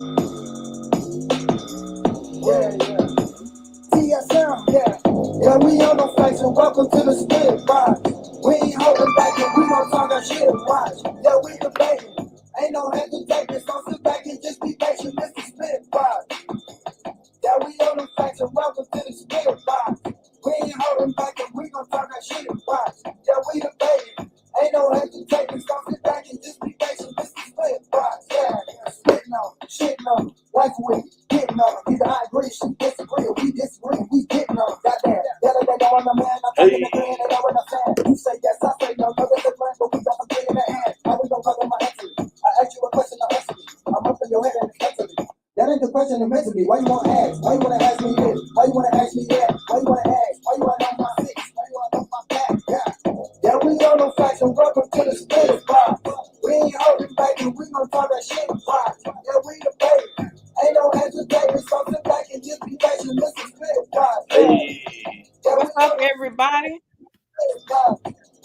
Yeah, yeah. TSM, yeah. Yeah, we on the flex and welcome to the SpitBox. We ain't holding back and we gon' talk our shit. Watch. Yeah, we debating. Ain't no hesitation, so sit back and just be patient. This is SpitBox. Yeah, we on the flex and welcome to the SpitBox. We ain't holding back and we gon' talk our shit. Watch. Yeah, we debating. Ain't no hesitation, so sit back and just be patient. This is SpitBox. Yeah, spitting on, shitting on, life with, getting on. Either I agree, she disagree, or we disagree, we getting on. Goddamn, that on the man, I'm talking the man, and I'm in the fan. You say yes, I say no, no, that's the plan, but we got some play in the hand. How we gon' cover my entry? I ask you a question, now answer me. I'm up in your head and it's mentally. That ain't the question it meant to be. Why you wanna ask? Why you wanna ask me this? Why you wanna ask me that? Why you wanna ask? Why you wanna know my six? Why you wanna know my back? Yeah. Yeah, we on no facts and welcome to the SpitBox. We ain't holding back and we gon' talk that shit. Box. Yeah, we the baby. Ain't no hesitating, so sit back and just be patient. This is SpitBox. Yeah, What's up, everybody?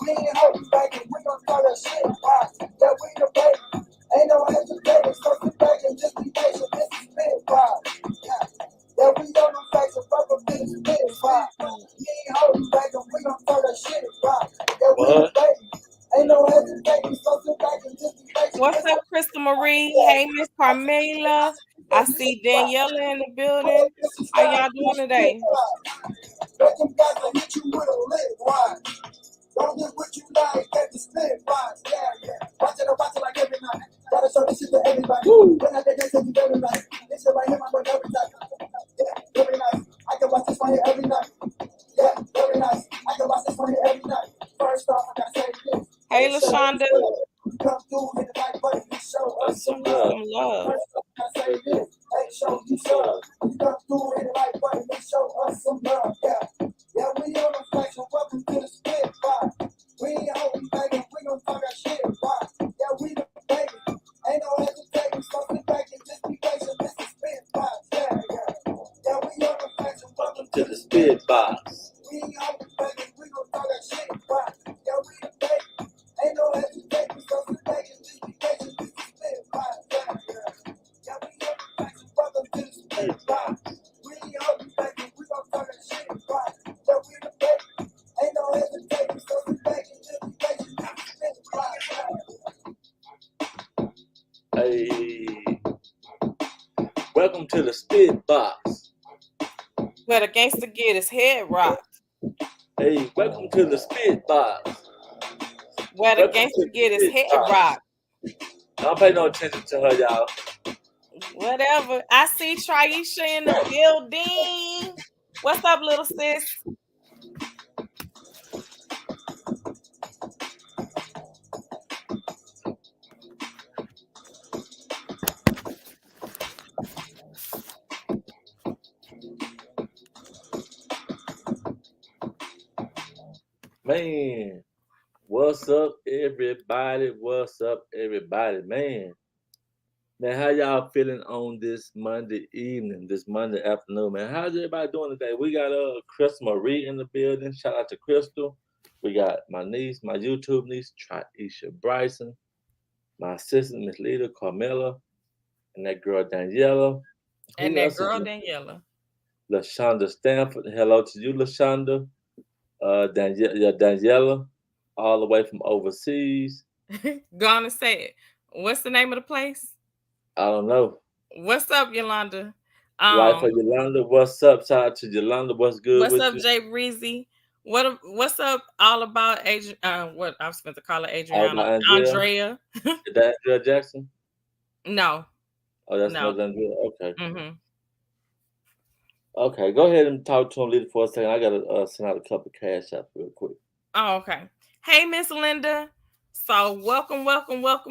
we ain't holding back and we gon' talk that shit. Box. Yeah, we the baby. Ain't no hesitating, so sit back and just be patient. This is SpitBox. Yeah, we on the facts and welcome to the SpitBox. We ain't holding back and we gon' talk that shit. Box. Yeah, we the baby. Ain't no hesitating, so sit back and just be patient. What's up, Crystal Marie? Hey, Miss Carmela. I see Daniela in the building. How y'all doing today? Breaking back and hit you with a lit wine. Don't get what you like, get the SpitBox. Yeah, yeah. Watch it like every night. Gotta show this shit to everybody. When I get this shit every night. This shit right here, my work every time. Yeah, every night. I can watch this one here every night. Yeah, every night. I can watch this one here every night. First off, I gotta say this. Hey, LaShonda. Come through, hit the like button, and show us some Some love. love. First off, I gotta say this. Hey, show you some. You come through, hit the like button, and show us some love. Yeah. Yeah, we on the flex and welcome to the SpitBox. We ain't holding back and we gon' talk our shit. Box. Yeah, we the baby. Ain't no hesitating, so sit back and just be patient. This is SpitBox. Yeah, yeah. Yeah, we on the flex and welcome to the SpitBox. We ain't holding back and we gon' talk our shit. Box. Yeah, we the baby. Ain't no hesitating, so sit back and just be patient. This is SpitBox. Yeah, yeah. Yeah, we on the flex and welcome to the SpitBox. We ain't holding back and we gon' talk our shit. Box. Yeah, we the baby. Ain't no hesitating, so sit back and just be patient. This is SpitBox. Hey, welcome to the SpitBox. Where the gangster get his head rocked. Hey, welcome to the SpitBox. Where the gangster get his head rocked. Don't pay no attention to her, y'all. Whatever. I see Traisha in the building. What's up, little sis? Man, what's up, everybody? What's up, everybody? Man, how y'all feeling on this Monday evening, this Monday afternoon, man? How's everybody doing today? We got Crystal Marie in the building. Shout out to Crystal. We got my niece, my YouTube niece, Traisha Bryson, my assistant, Miss Lita Carmela, and that girl Daniela. And Who that else is girl in? Daniela. LaShonda Stanford. Hello to you, LaShonda. Daniela, all the way from overseas. Go on and say it. What's the name of the place? I don't know. What's up, Yolanda? Life of Yolanda. What's up? Shout out to Yolanda. What's good What's with up, you? Jay Breezy? What's up all about what I was supposed to call her All Adriana? about Andrea. Is that Andrea Jackson? No. Oh, that's No. another Andrea. Okay. Mm-hmm. Okay, go ahead and talk to him later for a second. I gotta send out a couple of cash apps real quick. Oh, okay. Hey, Miss Linda. So welcome,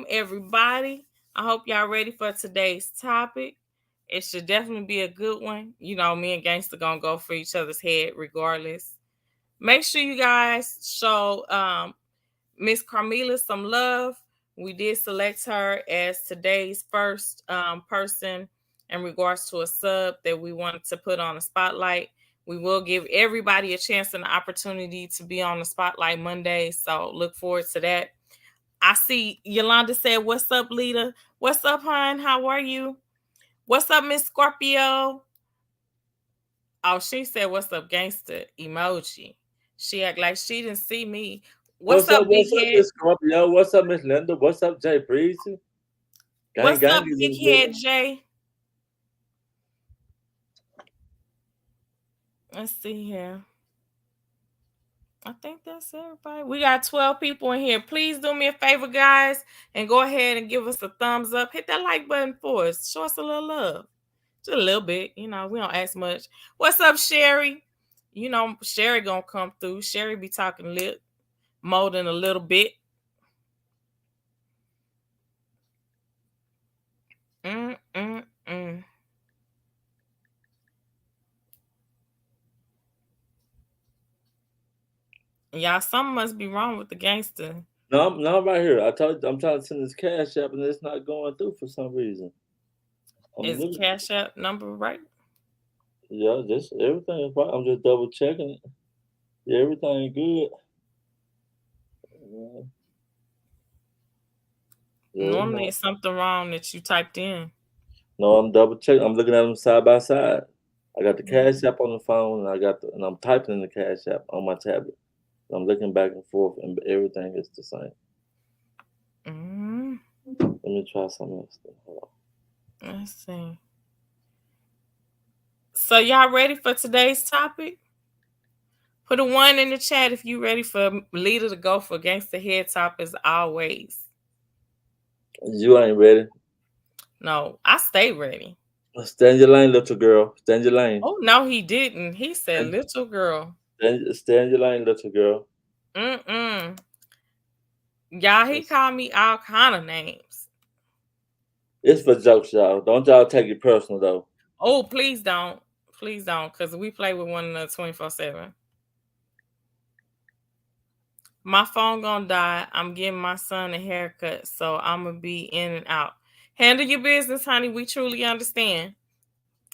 everybody. I hope y'all ready for today's topic. It should definitely be a good one. You know, me and Gangsta gonna go for each other's head regardless. Make sure you guys show Miss Carmela some love. We did select her as today's first person in regards to a sub that we wanted to put on the spotlight. We will give everybody a chance and an opportunity to be on the spotlight Monday. So look forward to that. I see Yolanda said, "What's up, Lita? What's up, hon? How are you?" What's up, Miss Scorpio? Oh, she said, "What's up, gangster?" Emoji. She act like she didn't see me. What's up, big What's up, head? Miss Scorpio? What's up, Miss Linda? What's up, Jay Breezy? Gang What's gang up, is in big the head building. Jay? Let's see here. I think that's everybody. We got 12 people in here. Please do me a favor, guys, and go ahead and give us a thumbs up. Hit that like button for us. Show us a little love. Just a little bit. We don't ask much. What's up, Sherry? Sherry gonna come through. Sherry be talking lit more than a little bit. Mm, mm, mm. Y'all, something must be wrong with the gangster. No, I'm right here. I told you I'm trying to send this cash app and it's not going through for some reason. I'm Is looking. Cash App number right? Yeah, just everything is fine. I'm just double checking it. Yeah, everything good. Yeah, yeah, it's Normally, not. it's something wrong that you typed in. No, I'm double checking. I'm looking at them side by side. I got the cash app on the phone and and I'm typing in the cash app on my tablet. I'm looking back and forth and everything is the same. Mm, Let me try something else. Hold let's see. So, y'all ready for today's topic? Put a one in the chat if you ready for leader to go for gangster head top as always. on. You ain't ready. No, I stay ready. Stand your lane, little girl. Stand your lane. Oh no, he didn't. He said, "Little girl." Stand your lane, little girl. Mm. Y'all, he It's, called me all kind of names. it's for jokes, y'all. Don't y'all take it personal though. Oh, please don't, cause we play with one another 24/7. My phone gonna die. I'm getting my son a haircut, so I'm gonna be in and out. Handle your business, honey. We truly understand.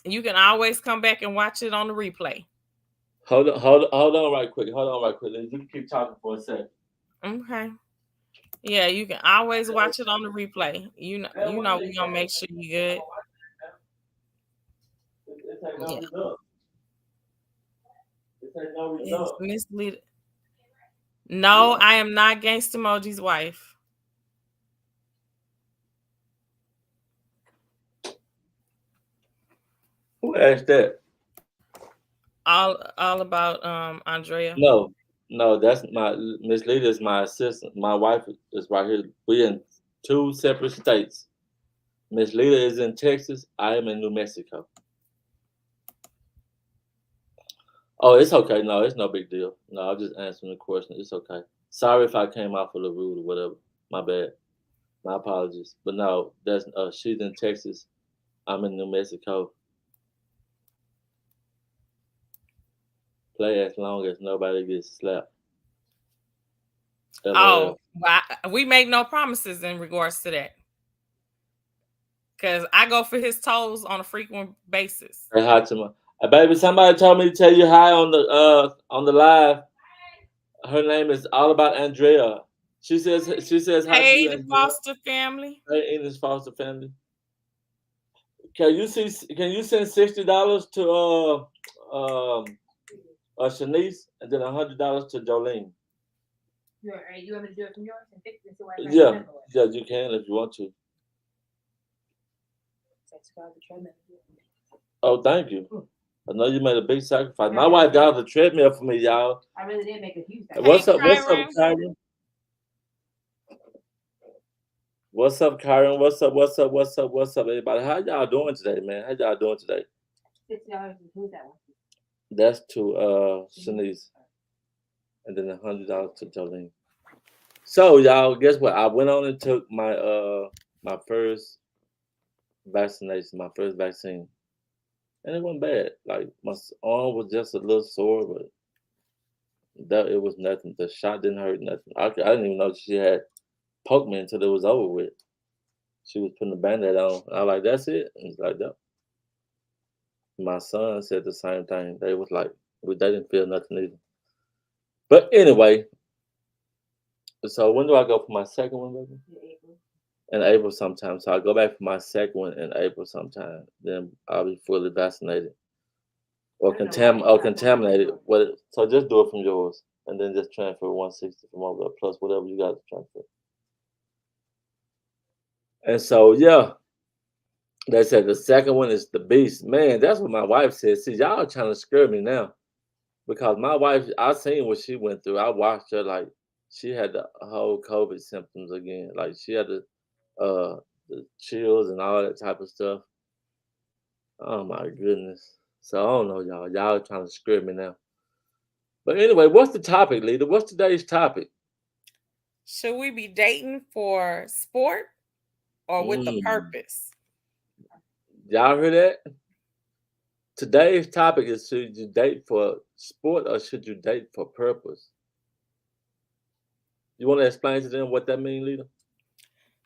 You can always come back and watch it on the replay. Hold on, right quick. Hold on, right quick. You can keep talking for a second. Okay. Yeah, you can always watch it on the replay. We gonna make sure you good. It take no Yeah. result. It take no Yes, result. Miss Lita. No, Yeah. I am not Gangsta Moji's wife. Who asked that? All about Andrea. No, no. That's my Miss Lita is my assistant. My wife is right here. We in two separate states. Miss Lita is in Texas. I am in New Mexico. Oh, it's okay. No, it's no big deal. No, I'm just answering the question. It's okay. Sorry if I came off a little rude or whatever. My bad. My apologies. But no, that's she's in Texas. I'm in New Mexico. Play as long as nobody gets slapped. Oh, LOL. we make no promises in regards to that. Cause I go for his toes on a frequent basis. Say hi to my baby. Somebody told me to tell you hi on the live. Her name is all about Andrea. She says hi to Hey, you, the Andrea. Foster family. Hey, English foster family. Can you send $60 to Shanice and then $100 to Jolene? You want me to do it from yours and fix it so I can yeah, yeah, you can if you want to. Oh, thank you. I know you made a big sacrifice. My wife got off the treadmill for me, y'all. I really did make a huge Hey, sacrifice. What's up, Kyron. Kyron? What's up, Kyron? What's up, everybody? How y'all doing today, man? How y'all doing today? $60. Who's that one? That's to Shanice, and then $100 to Jolene. So y'all, guess what? I went on and took my first vaccination, my first vaccine, and it wasn't bad. Like my arm was just a little sore, but that it was nothing. The shot didn't hurt nothing. I didn't even know she had poked me until it was over with. She was putting a band-aid on. I was like, that's it. And it's like that. My son said the same thing. They was like, they didn't feel nothing either. But anyway, so when do I go for my second one, baby? in April sometime. So I'll go back for my second one in April sometime. Then I'll be fully vaccinated or contaminated. So just do it from yours, and then just transfer 160 from over there, plus whatever you got to transfer. And so yeah, they said the second one is the beast. Man, that's what my wife said. See, y'all trying to scare me now because my wife, I seen what she went through. I watched her like she had the whole COVID symptoms again. Like she had the chills and all that type of stuff. Oh my goodness. So I don't know, y'all. Y'all trying to scare me now. But anyway, what's the topic, leader? What's today's topic? Should we be dating for sport or with a Mm. purpose? Y'all hear that? Today's topic is should you date for sport or should you date for purpose? You want to explain to them what that means, leader?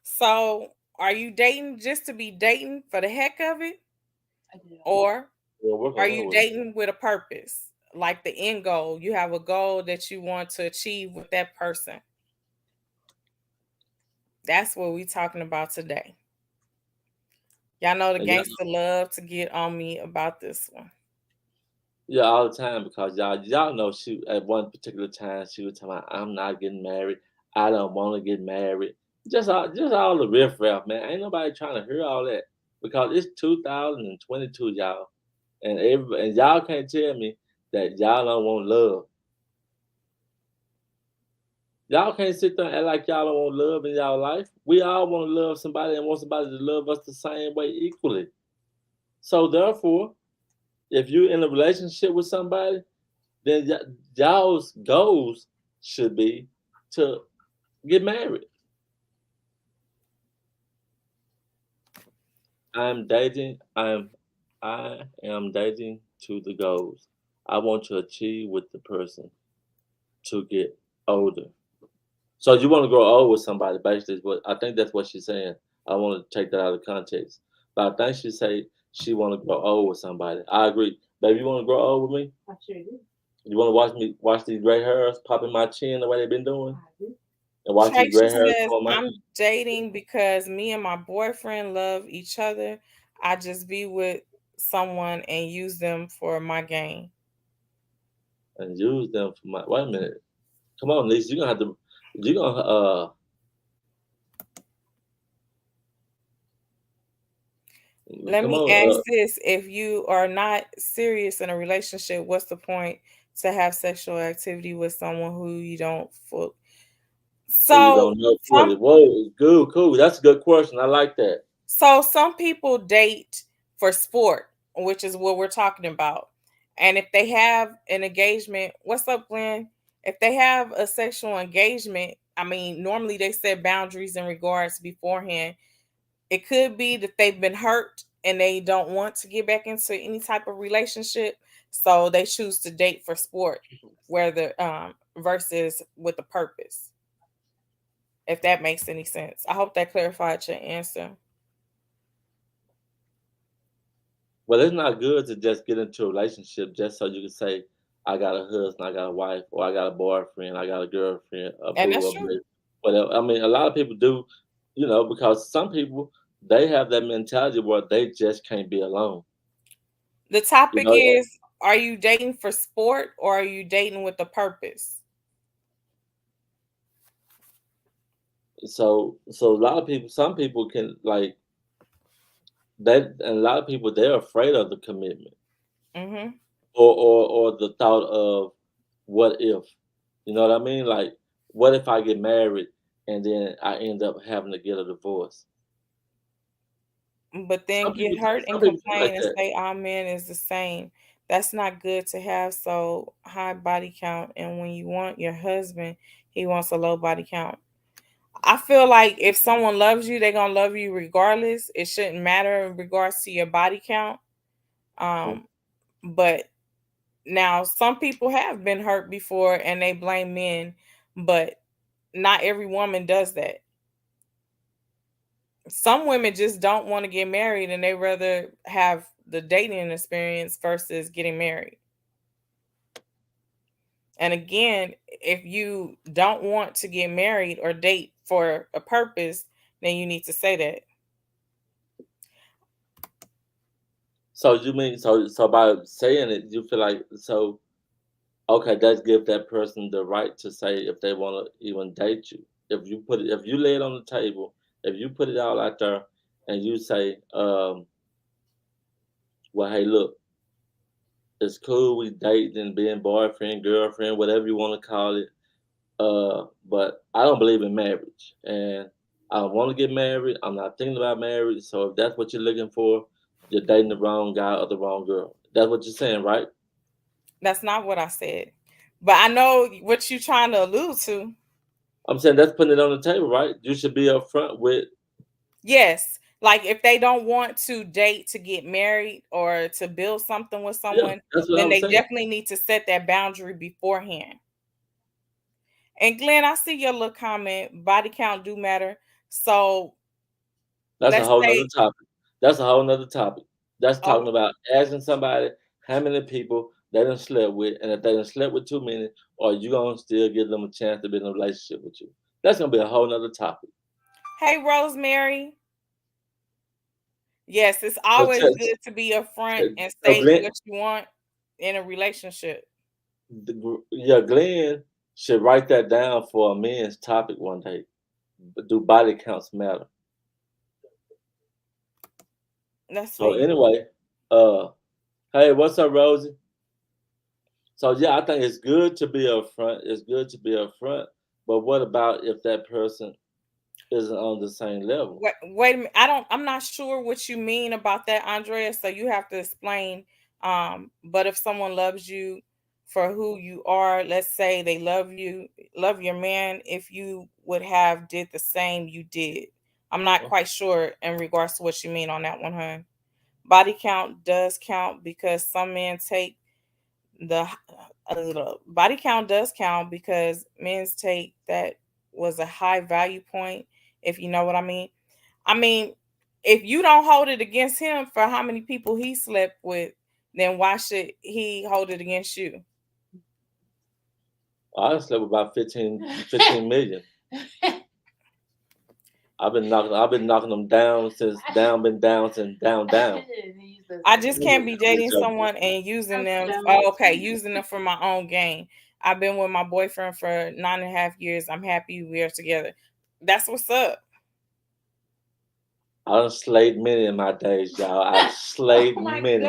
So, are you dating just to be dating for the heck of it? Or We'll work are on her you with it. dating with a purpose? Like the end goal. You have a goal that you want to achieve with that person. That's what we're talking about today. Y'all know the And y'all, gangster love to get on me about this one. yeah, all the time because y'all know she at one particular time she was talking about I'm not getting married. I don't want to get married. Just all the riffraff, man. Ain't nobody trying to hear all that because it's 2022, y'all, and y'all can't tell me that y'all don't want love. Y'all can't sit there and act like y'all don't want love in y'all life. We all want to love somebody and want somebody to love us the same way equally. So therefore, if you're in a relationship with somebody, then y'all's goals should be to get married. I'm dating. I am dating to the goals. I want to achieve with the person to get older. So you want to grow old with somebody, basically. Is what I think that's what she's saying. I want to take that out of context, but I think she say she want to grow old with somebody. I agree, baby. You want to grow old with me? I sure do. You want to watch these gray hairs pop in my chin the way they've been doing, and watch these Tracy gray hairs says, come on my I'm chin. dating because me and my boyfriend love each other. I just be with someone and use them for my gain. And use them for my. Wait a minute. Come on, Lisa. You're gonna have to. You're gonna Let come me on. ask this. If you are not serious in a relationship, what's the point to have sexual activity with someone who you don't full? Who you So don't know some fully. Whoa, good, cool. That's a good question. I like that. some people date for sport, which is what we're talking about. And if they have an engagement, what's up, Glenn? If they have a sexual engagement, I mean, normally they set boundaries in regards beforehand. It could be that they've been hurt and they don't want to get back into any type of relationship, so they choose to date for sport, whether versus with a purpose. If that makes any sense, I hope that clarified your answer. Well, it's not good to just get into a relationship just so you can say, I got a husband, I got a wife, or I got a boyfriend, I got a girlfriend, a And boo, that's a true. babe. Whatever. I mean, a lot of people do, because some people they have that mentality where they just can't be alone. The You topic know, is, are you dating for sport or are you dating with a purpose? so a lot of people, some people can like that, and a lot of people they're afraid of the commitment Mm-hmm. or the thought of what if, you know what I mean? Like, what if I get married and then I end up having to get a divorce? But then get hurt and Some people think like complain and that. say all men is the same. That's not good to have so high body count. And when you want your husband, he wants a low body count. I feel like if someone loves you, they're gonna love you regardless. It shouldn't matter in regards to your body count. Mm. Um, but now some people have been hurt before and they blame men, but not every woman does that. Some women just don't want to get married and they rather have the dating experience versus getting married. And again, if you don't want to get married or date for a purpose, then you need to say that. So you mean so by saying it, you feel like so okay, that's give that person the right to say if they want to even date you. If you lay it on the table, if you put it all out there, and you say, well, hey, look, it's cool we dating and being boyfriend, girlfriend, whatever you want to call it. But I don't believe in marriage, and I don't want to get married. I'm not thinking about marriage. So if that's what you're looking for, you're dating the wrong guy or the wrong girl. That's what you're saying, right? That's not what I said. But I know what you're trying to allude to. I'm saying that's putting it on the table, right? You should be upfront with. Yes. Like if they don't want to date to get married or to build something with Yeah, someone, that's what then I'm they saying. definitely need to set that boundary beforehand. And Glenn, I see your little comment. Body count do matter. So That's a let's whole say, nother topic. That's a whole nother topic. That's oh, talking about asking somebody how many people they done slept with, and if they done slept with too many, are you gonna still give them a chance to be in a relationship with you? That's gonna be a whole nother topic. hey Rosemary. Yes, it's So, always good to be upfront and so state Glenn, what you want in a relationship. yeah, Glenn should write that down for a men's topic one day. Do body counts matter? That's So sweet. anyway, uh, hey, what's up, Rosie? So yeah, I think it's good to be upfront. It's good to be upfront. But what about if that person isn't on the same level? Wait a minute. I'm not sure what you mean about that, Andrea. So you have to explain. But if someone loves you for who you are, let's say they love your man, if you would have did the same you did. I'm not quite sure in regards to what you mean on that one, hun. Body count does count because some men take the body count does count because men's take that was a high value point, if you know what I mean. I mean, if you don't hold it against him for how many people he slept with, then why should he hold it against you? I slept with about 15 million. I've been knocking them down since down been down since down. I just can't be dating someone and using them. Oh, okay, using them for my own gain. I've been with my boyfriend for 9.5 years. I'm happy we are together. That's what's up. I done slayed many in my days, y'all. I slayed many.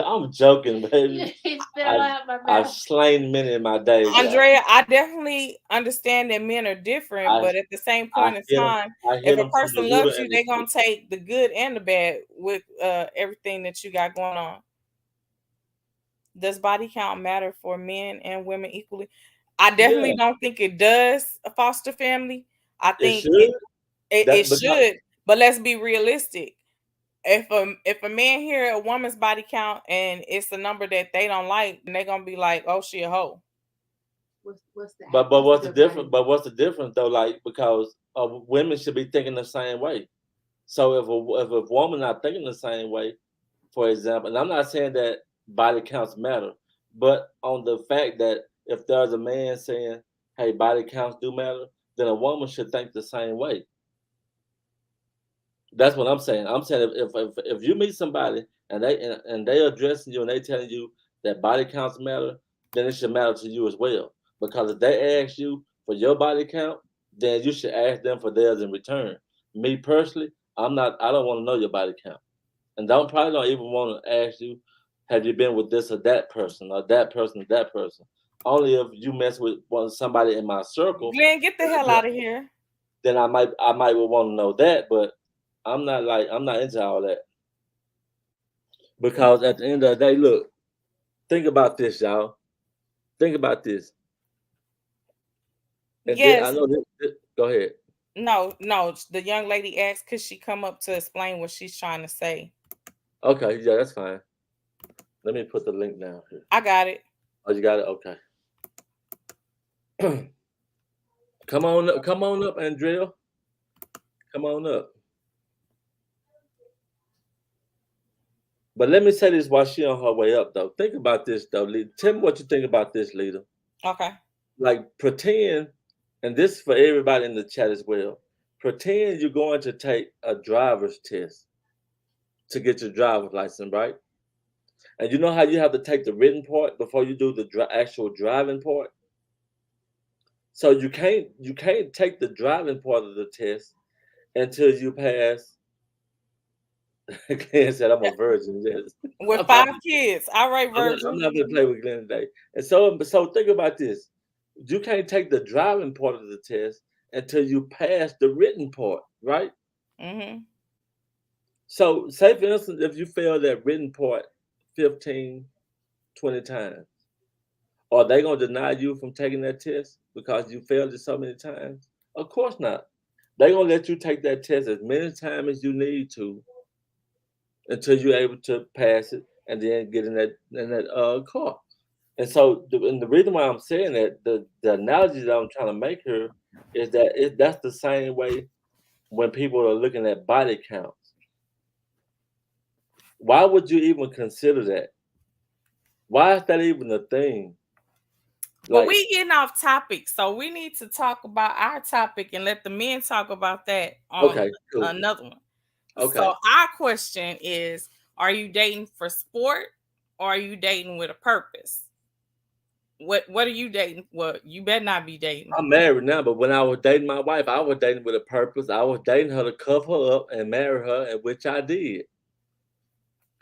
I'm joking, baby. I've slain many in my days, y'all. Andrea, I definitely understand that men are different, I but at the same I point in hit them. time, I if hit a them from the person rooter loves you, and they're the. gonna take the good and the bad with everything that you got going on. Does body count matter for men and women equally? I definitely Yeah, don't think it does, a foster family. I it think should. it That because should, but let's be realistic. If a man hear a woman's body count and it's a number that they don't like, then they're gonna be like, "Oh, she a hoe." but what's the difference? But what's the difference though? Like because women should be thinking the same way. So if a woman not thinking the same way, for example, and I'm not saying that body counts matter, but on the fact that if there's a man saying, "Hey, body counts do matter," then a woman should think the same way. That's what I'm saying. I'm saying if you meet somebody and they addressing you and they telling you that body counts matter, then it should matter to you as well. Because if they ask you for your body count, then you should ask them for theirs in return. Me personally, I'm not. I don't want to know your body count, and don't even want to ask you, have you been with this or that person or that person or that person. Only if you mess with somebody in my circle, Glenn, get the hell out of here. then I might want to know that, but I'm not into all that because at the end of the day, look, think about this, y'all. Think about this, and then I Yes, know this. Go ahead. no. The young lady asked, could she come up to explain what she's trying to say? Okay, yeah, that's fine. Let me put the link down here. I got it. Oh, you got it. Okay. Come on up, Andrea. Come on up. But let me say this while she on her way up, though. Think about this, though. Tell me what you think about this, leader. Okay. Like pretend, and this is for everybody in the chat as well. pretend you're going to take a driver's test to get your driver's license, right? And you know how you have to take the written part before you do the actual driving part. So you can't take the driving part of the test until you pass. Glenn said, "I'm a virgin." Yes, With I'm not. 5 kids. All right, I'm Virgin. not going to play with Glenn today. And so think about this: you can't take the driving part of the test until you pass the written part, right? Mm-hmm. So, say for instance, if you fail that written part 15, 20 times, are they going to deny you from taking that test because you failed it so many times? Of course not. They're going to let you take that test as many times as you need to until you're able to pass it and then get in that car. And so, and the reason why I'm saying that, the analogy that I'm trying to make here is that that's the same way when people are looking at body counts. Why would you even consider that? Why is that even a thing? But Like, we getting off topic, so we need to talk about our topic and let the men talk about that on okay, cool. another one. So Okay. our question is, are you dating for sport or are you dating with a purpose? What are you dating? Well, you better not be dating. I'm married now, but when I was dating my wife, I was dating with a purpose. I was dating her to cover her up and marry her, and which I did.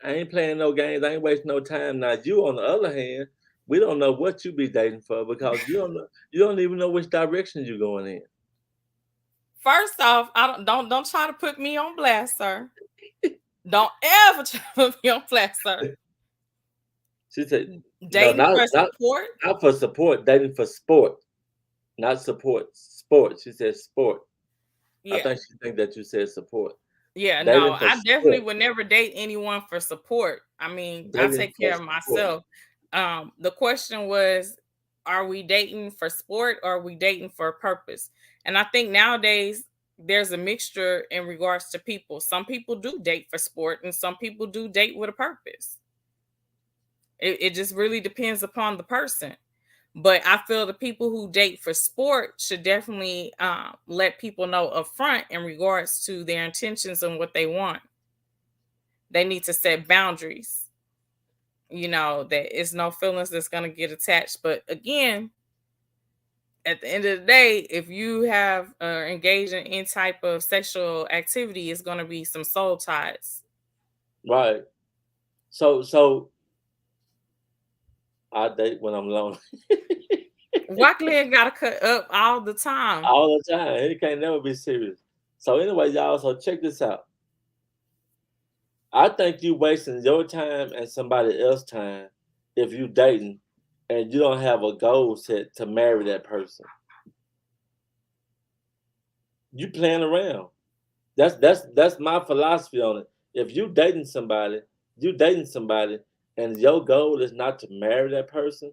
I ain't playing no games. I ain't wasting no time. Now you, on the other hand, we don't know what you be dating for because you don't even know which direction you're going in. First off, I don't try to put me on blast, sir. Don't ever try to put me on blast, sir. She said, "No, Dating not for not support? not for support. Dating for sport, not support. Sport." She said sport. I Yeah. think she think that you said support. Yeah, no, Dating for I definitely sport. would never date anyone for support. I mean, I Dating take for care of support. myself. The question was, are we dating for sport or are we dating for a purpose? And I think nowadays there's a mixture in regards to people. Some people do date for sport and some people do date with a purpose. It just really depends upon the person. But I feel the people who date for sport should definitely let people know upfront in regards to their intentions and what they want. They need to set boundaries. That it's no feelings that's going to get attached. But again, at the end of the day, if you have engaged in any type of sexual activity, it's going to be some soul ties. Right. So I date when I'm lonely. Why Glenn got to cut up all the time? All the time. It can't never be serious. So anyway, y'all, so check this out. I think you wasting your time and somebody else's time if you dating and you don't have a goal set to marry that person. You playing around. That's my philosophy on it. If you dating somebody and your goal is not to marry that person,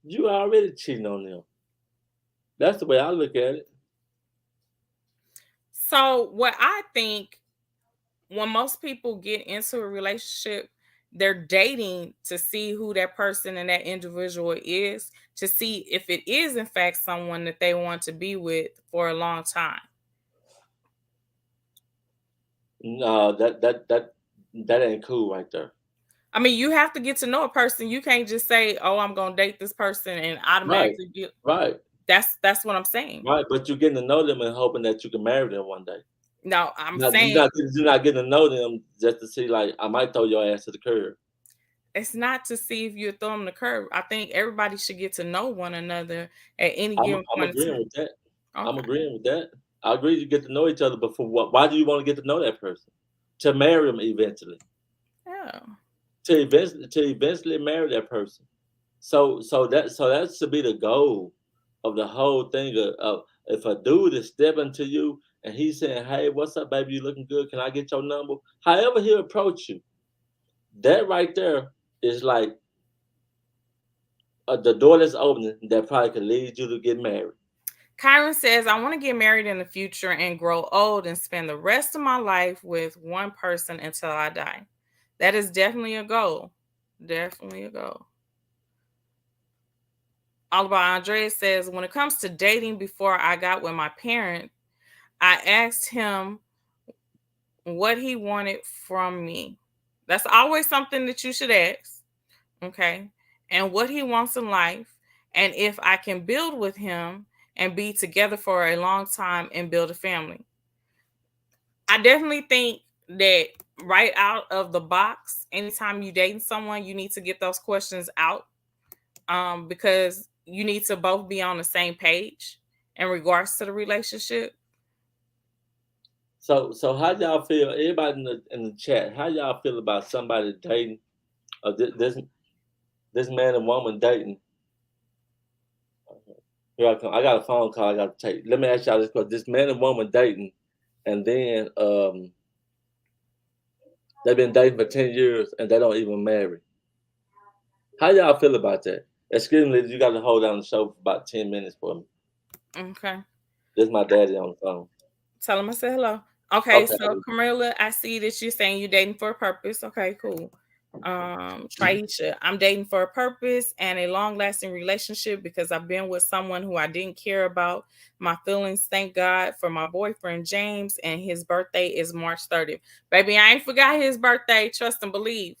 you already cheating on them. That's the way I look at it. So, what I think, when most people get into a relationship, they're dating to see who that person and that individual is, to see if it is in fact someone that they want to be with for a long time. No, that ain't cool right there. I mean, you have to get to know a person. You can't just say, "Oh, I'm going to date this person," and Right, automatically get. right, That's what I'm saying. right. But you're getting to know them and hoping that you can marry them one day. No, I'm Now, saying you're not getting to know them just to see, like, I might throw your ass to the curb. it's not to see if you throw them the curve. I think everybody should get to know one another at any given I'm point in agreeing time. with that. I'm Okay. agreeing with that. I agree you get to know each other, but for what? Why do you want to get to know that person? To marry them eventually. Yeah. To eventually marry that person. So that should be the goal of the whole thing. Of if a dude is stepping to you and he's saying, "Hey, what's up, baby? You looking good? Can I get your number?" However he approach you, that right there is like the door that's opening that probably could lead you to get married. Kyron says, I want to get married in the future and grow old and spend the rest of my life with one person until I die. That is definitely a goal. Definitely a goal. All About Andrea says, when it comes to dating before I got with my parent, I asked him what he wanted from me. That's always something that you should ask. Okay. And what he wants in life. And if I can build with him and be together for a long time and build a family. I definitely think that right out of the box, anytime you dating someone, you need to get those questions out, because you need to both be on the same page in regards to the relationship. So how y'all feel? Everybody in the chat, how y'all feel about somebody dating, or this man and woman dating? Here I come. I got a phone call I got to take. Let me ask y'all this question: this man and woman dating, and then they've been dating for 10 years and they don't even marry. How y'all feel about that? Excuse me, you got to hold down the show for about 10 minutes for me. Okay. This is my daddy on the phone. Tell him I said hello. Okay, so Camilla, I see that you're saying you're dating for a purpose. Okay, cool. Traisha, I'm dating for a purpose and a long-lasting relationship because I've been with someone who I didn't care about my feelings. Thank God for my boyfriend James, and his birthday is March 30th. Baby, I ain't forgot his birthday. Trust and believe.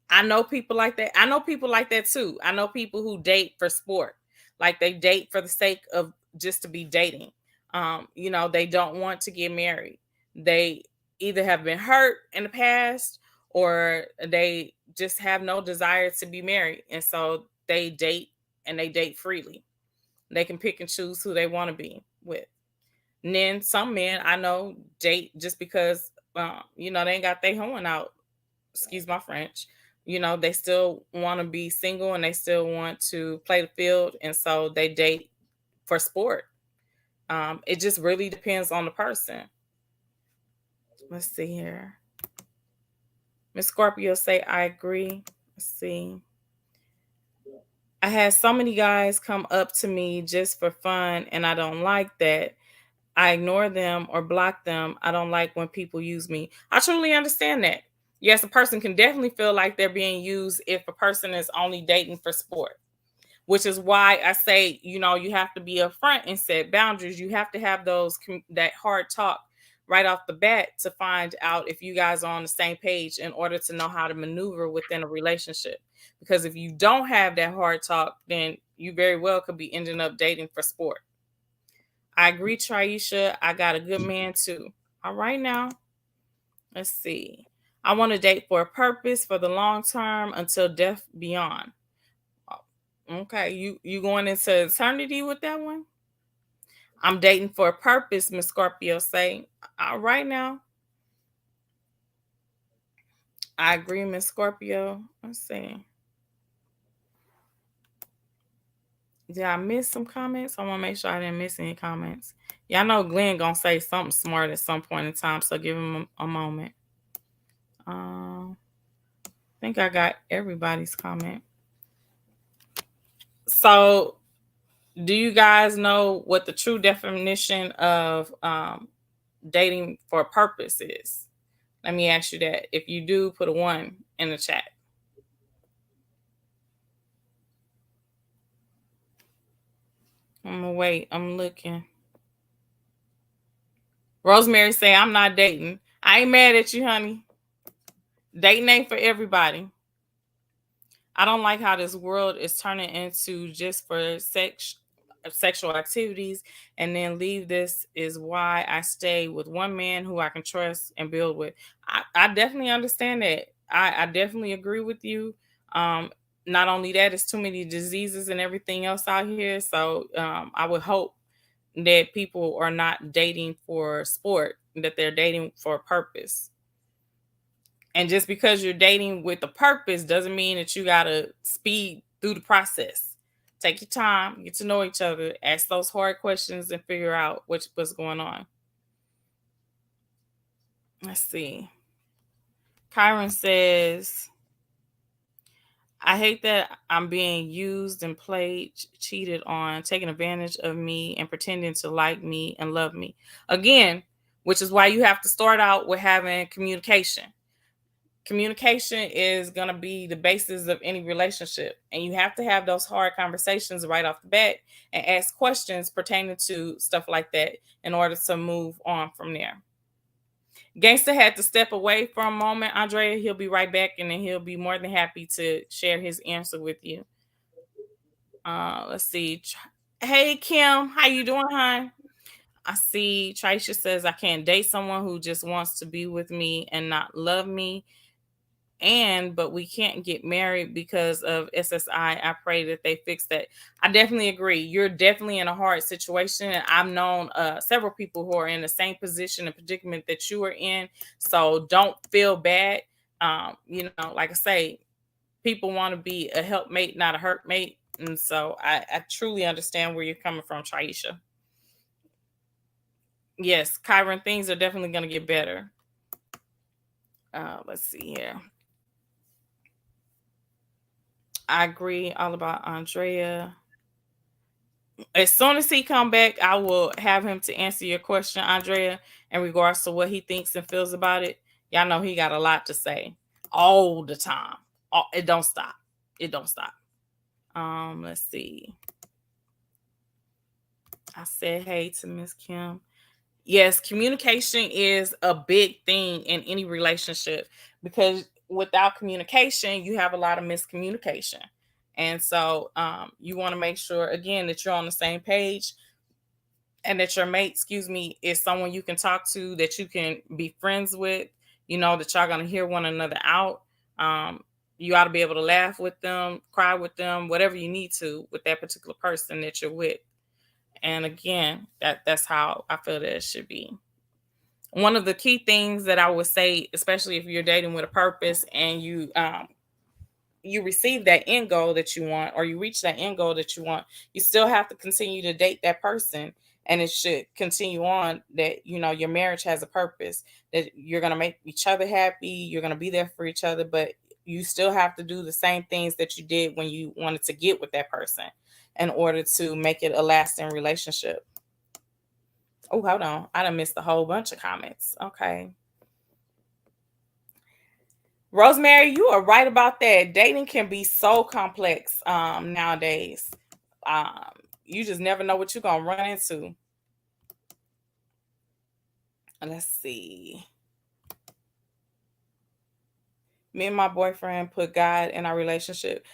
I know people like that. I know people like that too. I know people who date for sport. Like they date for the sake of just to be dating. They don't want to get married. They either have been hurt in the past or they just have no desire to be married. And so they date and they date freely. They can pick and choose who they want to be with. And then some men I know date just because they ain't got their horn out. Excuse my French. They still want to be single and they still want to play the field, and so they date for sport. It just really depends on the person. Let's see here. Miss Scorpio say I agree. Let's see. I had so many guys come up to me just for fun, and I don't like that. I ignore them or block them. I don't like when people use me. I truly understand that. Yes, a person can definitely feel like they're being used if a person is only dating for sport, which is why I say, you have to be upfront and set boundaries. You have to have that hard talk right off the bat to find out if you guys are on the same page in order to know how to maneuver within a relationship. Because if you don't have that hard talk, then you very well could be ending up dating for sport. I agree, Traisha. I got a good man too. All right now. Let's see. I want to date for a purpose for the long term until death beyond. Okay, you going into eternity with that one? I'm dating for a purpose, Miss Scorpio say. All right now. I agree, Miss Scorpio. Let's see. Did I miss some comments? I want to make sure I didn't miss any comments. Yeah, I know Glenn gonna say something smart at some point in time, so give him a moment. I think I got everybody's comment. So, do you guys know what the true definition of dating for a purpose is? Let me ask you that. If you do, put a 1 in the chat. I'm gonna wait. I'm looking. Rosemary say, I'm not dating. I ain't mad at you, honey. Dating ain't for everybody. I don't like how this world is turning into just for sexual activities and then leave. This is why I stay with one man who I can trust and build with. I definitely understand that. I definitely agree with you. Not only that, it's too many diseases and everything else out here. So I would hope that people are not dating for sport, that they're dating for a purpose. And just because you're dating with a purpose doesn't mean that you got to speed through the process. Take your time, get to know each other, ask those hard questions, and figure out what's going on. Let's see. Kyron says, I hate that I'm being used and played, cheated on, taking advantage of me and pretending to like me and love me. Again, which is why you have to start out with having communication. Communication is going to be the basis of any relationship, and you have to have those hard conversations right off the bat and ask questions pertaining to stuff like that in order to move on from there. Gangsta had to step away for a moment, Andrea. He'll be right back, and then he'll be more than happy to share his answer with you. Let's see. Hey, Kim, how you doing, hon? I see Trisha says I can't date someone who just wants to be with me and not love me. But we can't get married because of SSI. I pray that they fix that. I definitely agree. You're definitely in a hard situation. I've known several people who are in the same position and predicament that you are in. So don't feel bad. Like I say, people want to be a helpmate, not a hurtmate. And so I truly understand where you're coming from, Traisha. Yes, Kyron, things are definitely going to get better. Let's see here. I agree all about Andrea. As soon as he come back, I will have him to answer your question, Andrea, in regards to what he thinks and feels about it. Y'all know he got a lot to say all the time. It don't stop. It don't stop. Let's see. I said hey to Miss Kim. Yes, communication is a big thing in any relationship because without communication, you have a lot of miscommunication. And so you want to make sure, again, that you're on the same page and that your mate, is someone you can talk to, that you can be friends with, that y'all going to hear one another out. You ought to be able to laugh with them, cry with them, whatever you need to with that particular person that you're with. And again, that's how I feel that it should be. One of the key things that I would say, especially if you're dating with a purpose and you receive that end goal that you want, or you reach that end goal that you want, you still have to continue to date that person. And it should continue on that, your marriage has a purpose, that you're going to make each other happy. You're going to be there for each other, but you still have to do the same things that you did when you wanted to get with that person in order to make it a lasting relationship. Oh, hold on. I done missed a whole bunch of comments. Okay. Rosemary, you are right about that. Dating can be so complex nowadays. You just never know what you're going to run into. Let's see. Me and my boyfriend put God in our relationship.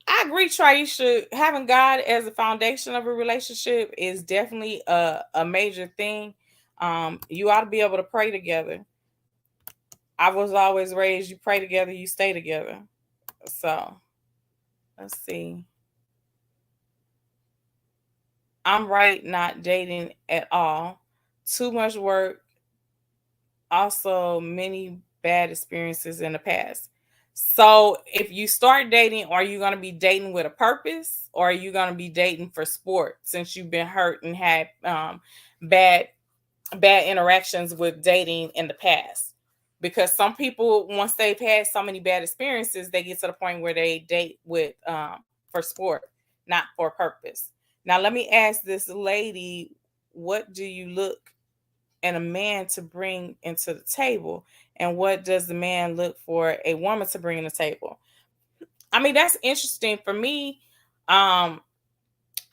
I agree, Traisha. Having God as the foundation of a relationship is definitely a major thing. You ought to be able to pray together. I was always raised, you pray together, you stay together. So, let's see. I'm right, not dating at all. Too much work. Also, many bad experiences in the past. So, if you start dating, are you going to be dating with a purpose, or are you going to be dating for sport since you've been hurt and had bad interactions with dating in the past? Because some people, once they've had so many bad experiences, they get to the point where they date with for sport, not for purpose. Now, let me ask this lady, what do you look in a man to bring into the table? And what does the man look for a woman to bring in the table? I mean, that's interesting for me. I'm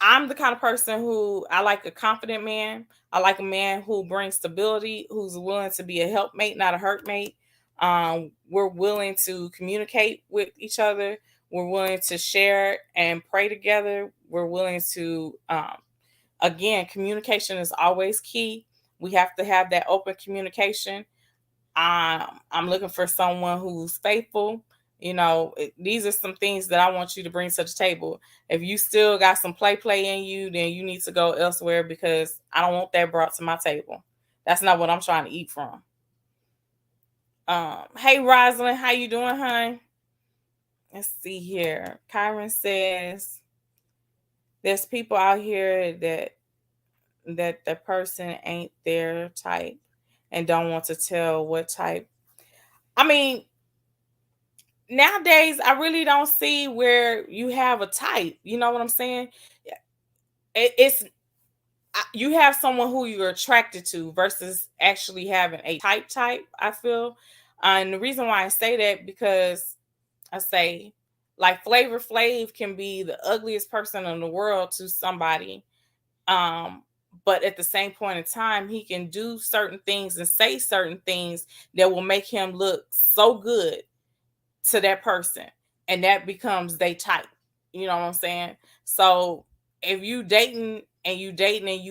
the kind of person who I like a confident man. I like a man who brings stability, who's willing to be a helpmate, not a hurtmate. We're willing to communicate with each other. We're willing to share and pray together. We're willing to, again, communication is always key. We have to have that open communication. I'm looking for someone who's faithful. These are some things that I want you to bring to the table. If you still got some play in you, then you need to go elsewhere, because I don't want that brought to my table. That's not what I'm trying to eat from. Hey, Rosalind, how you doing, hon? Let's see here. Kyron says there's people out here that the person ain't their type and don't want to tell what type. I mean, nowadays I really don't see where you have a type. You know what I'm saying? It's you have someone who you're attracted to versus actually having a type. I feel And the reason why I say that, because I say, like, Flavor Flav can be the ugliest person in the world to somebody, but at the same point in time, he can do certain things and say certain things that will make him look so good to that person, and that becomes they type. You know what I'm saying? So if you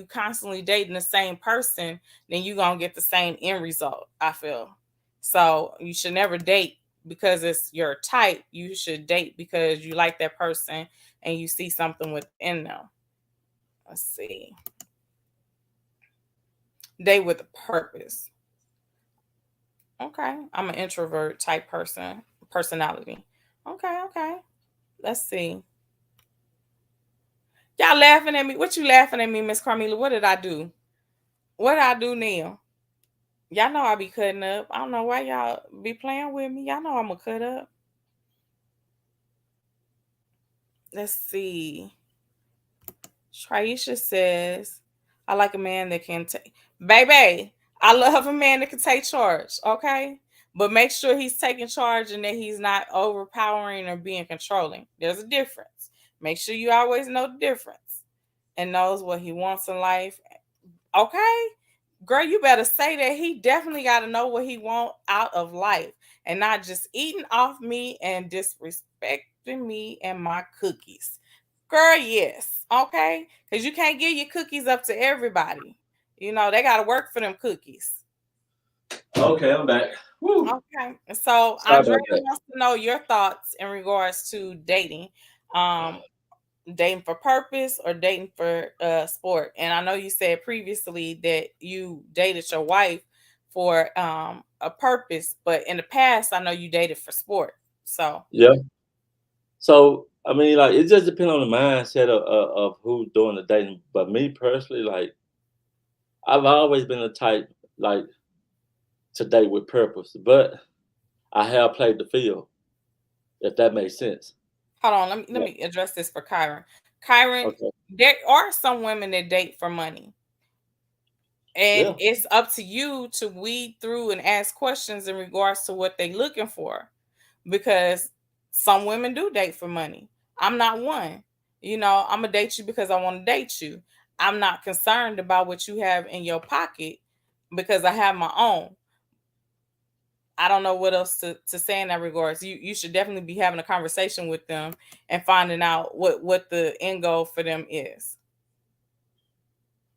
constantly dating the same person, then you're gonna get the same end result, I feel. So you should never date because it's your type. You should date because you like that person and you see something within them. Let's see. Date with a purpose. Okay. I'm an introvert type personality. Okay. Let's see. Y'all laughing at me. What you laughing at me, Miss Carmela? What did I do? What did I do, Neil? Y'all know I be cutting up. I don't know why y'all be playing with me. Y'all know I'm gonna cut up. Let's see. Traisha says, I like a man that can take, baby, I love a man that can take charge, okay? But make sure he's taking charge and that he's not overpowering or being controlling. There's a difference. Make sure you always know the difference and knows what he wants in life. Okay? Girl, you better say that. He definitely got to know what he want out of life and not just eating off me and disrespecting me and my cookies. Girl, yes. Okay? Because you can't give your cookies up to everybody. You know, they got to work for them cookies. Okay, I'm back. Woo. Okay. So Sorry Andrea about that. wants to know your thoughts in regards to dating. Um, Dating for purpose or dating for sport. And I know you said previously that you dated your wife for a purpose, but in the past I know you dated for sport. So Yeah. So I mean, like, it just depends on the mindset of who's doing the dating. But me personally, like, I've always been the type, like, to date with purpose. But I have played the field, if that makes sense. hold on, let Yeah. me address this for Kyron. Kyron, Okay. there are some women that date for money. And Yeah. it's up to you to weed through and ask questions in regards to what they're looking for. Because some women do date for money. I'm not one. You know, I'm gonna date you because I want to date you. I'm not concerned about what you have in your pocket because I have my own. I don't know what else to say in that regards. You should definitely be having a conversation with them and finding out what the end goal for them is.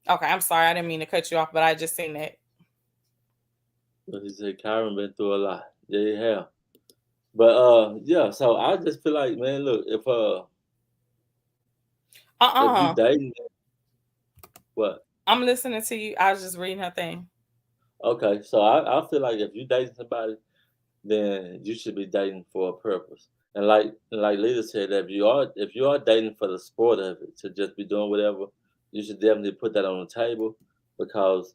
Okay, I'm sorry, I didn't mean to cut you off, but I just seen that. But he said Kyron been through a lot. Yeah, he have. But yeah. So I just feel like, man, look, if you Uh-uh. dating, what? I'm listening to you. I was just reading her thing. Okay. So I feel like if you dating somebody, then you should be dating for a purpose. And like Lita said, if you are dating for the sport of it, to just be doing whatever, you should definitely put that on the table, because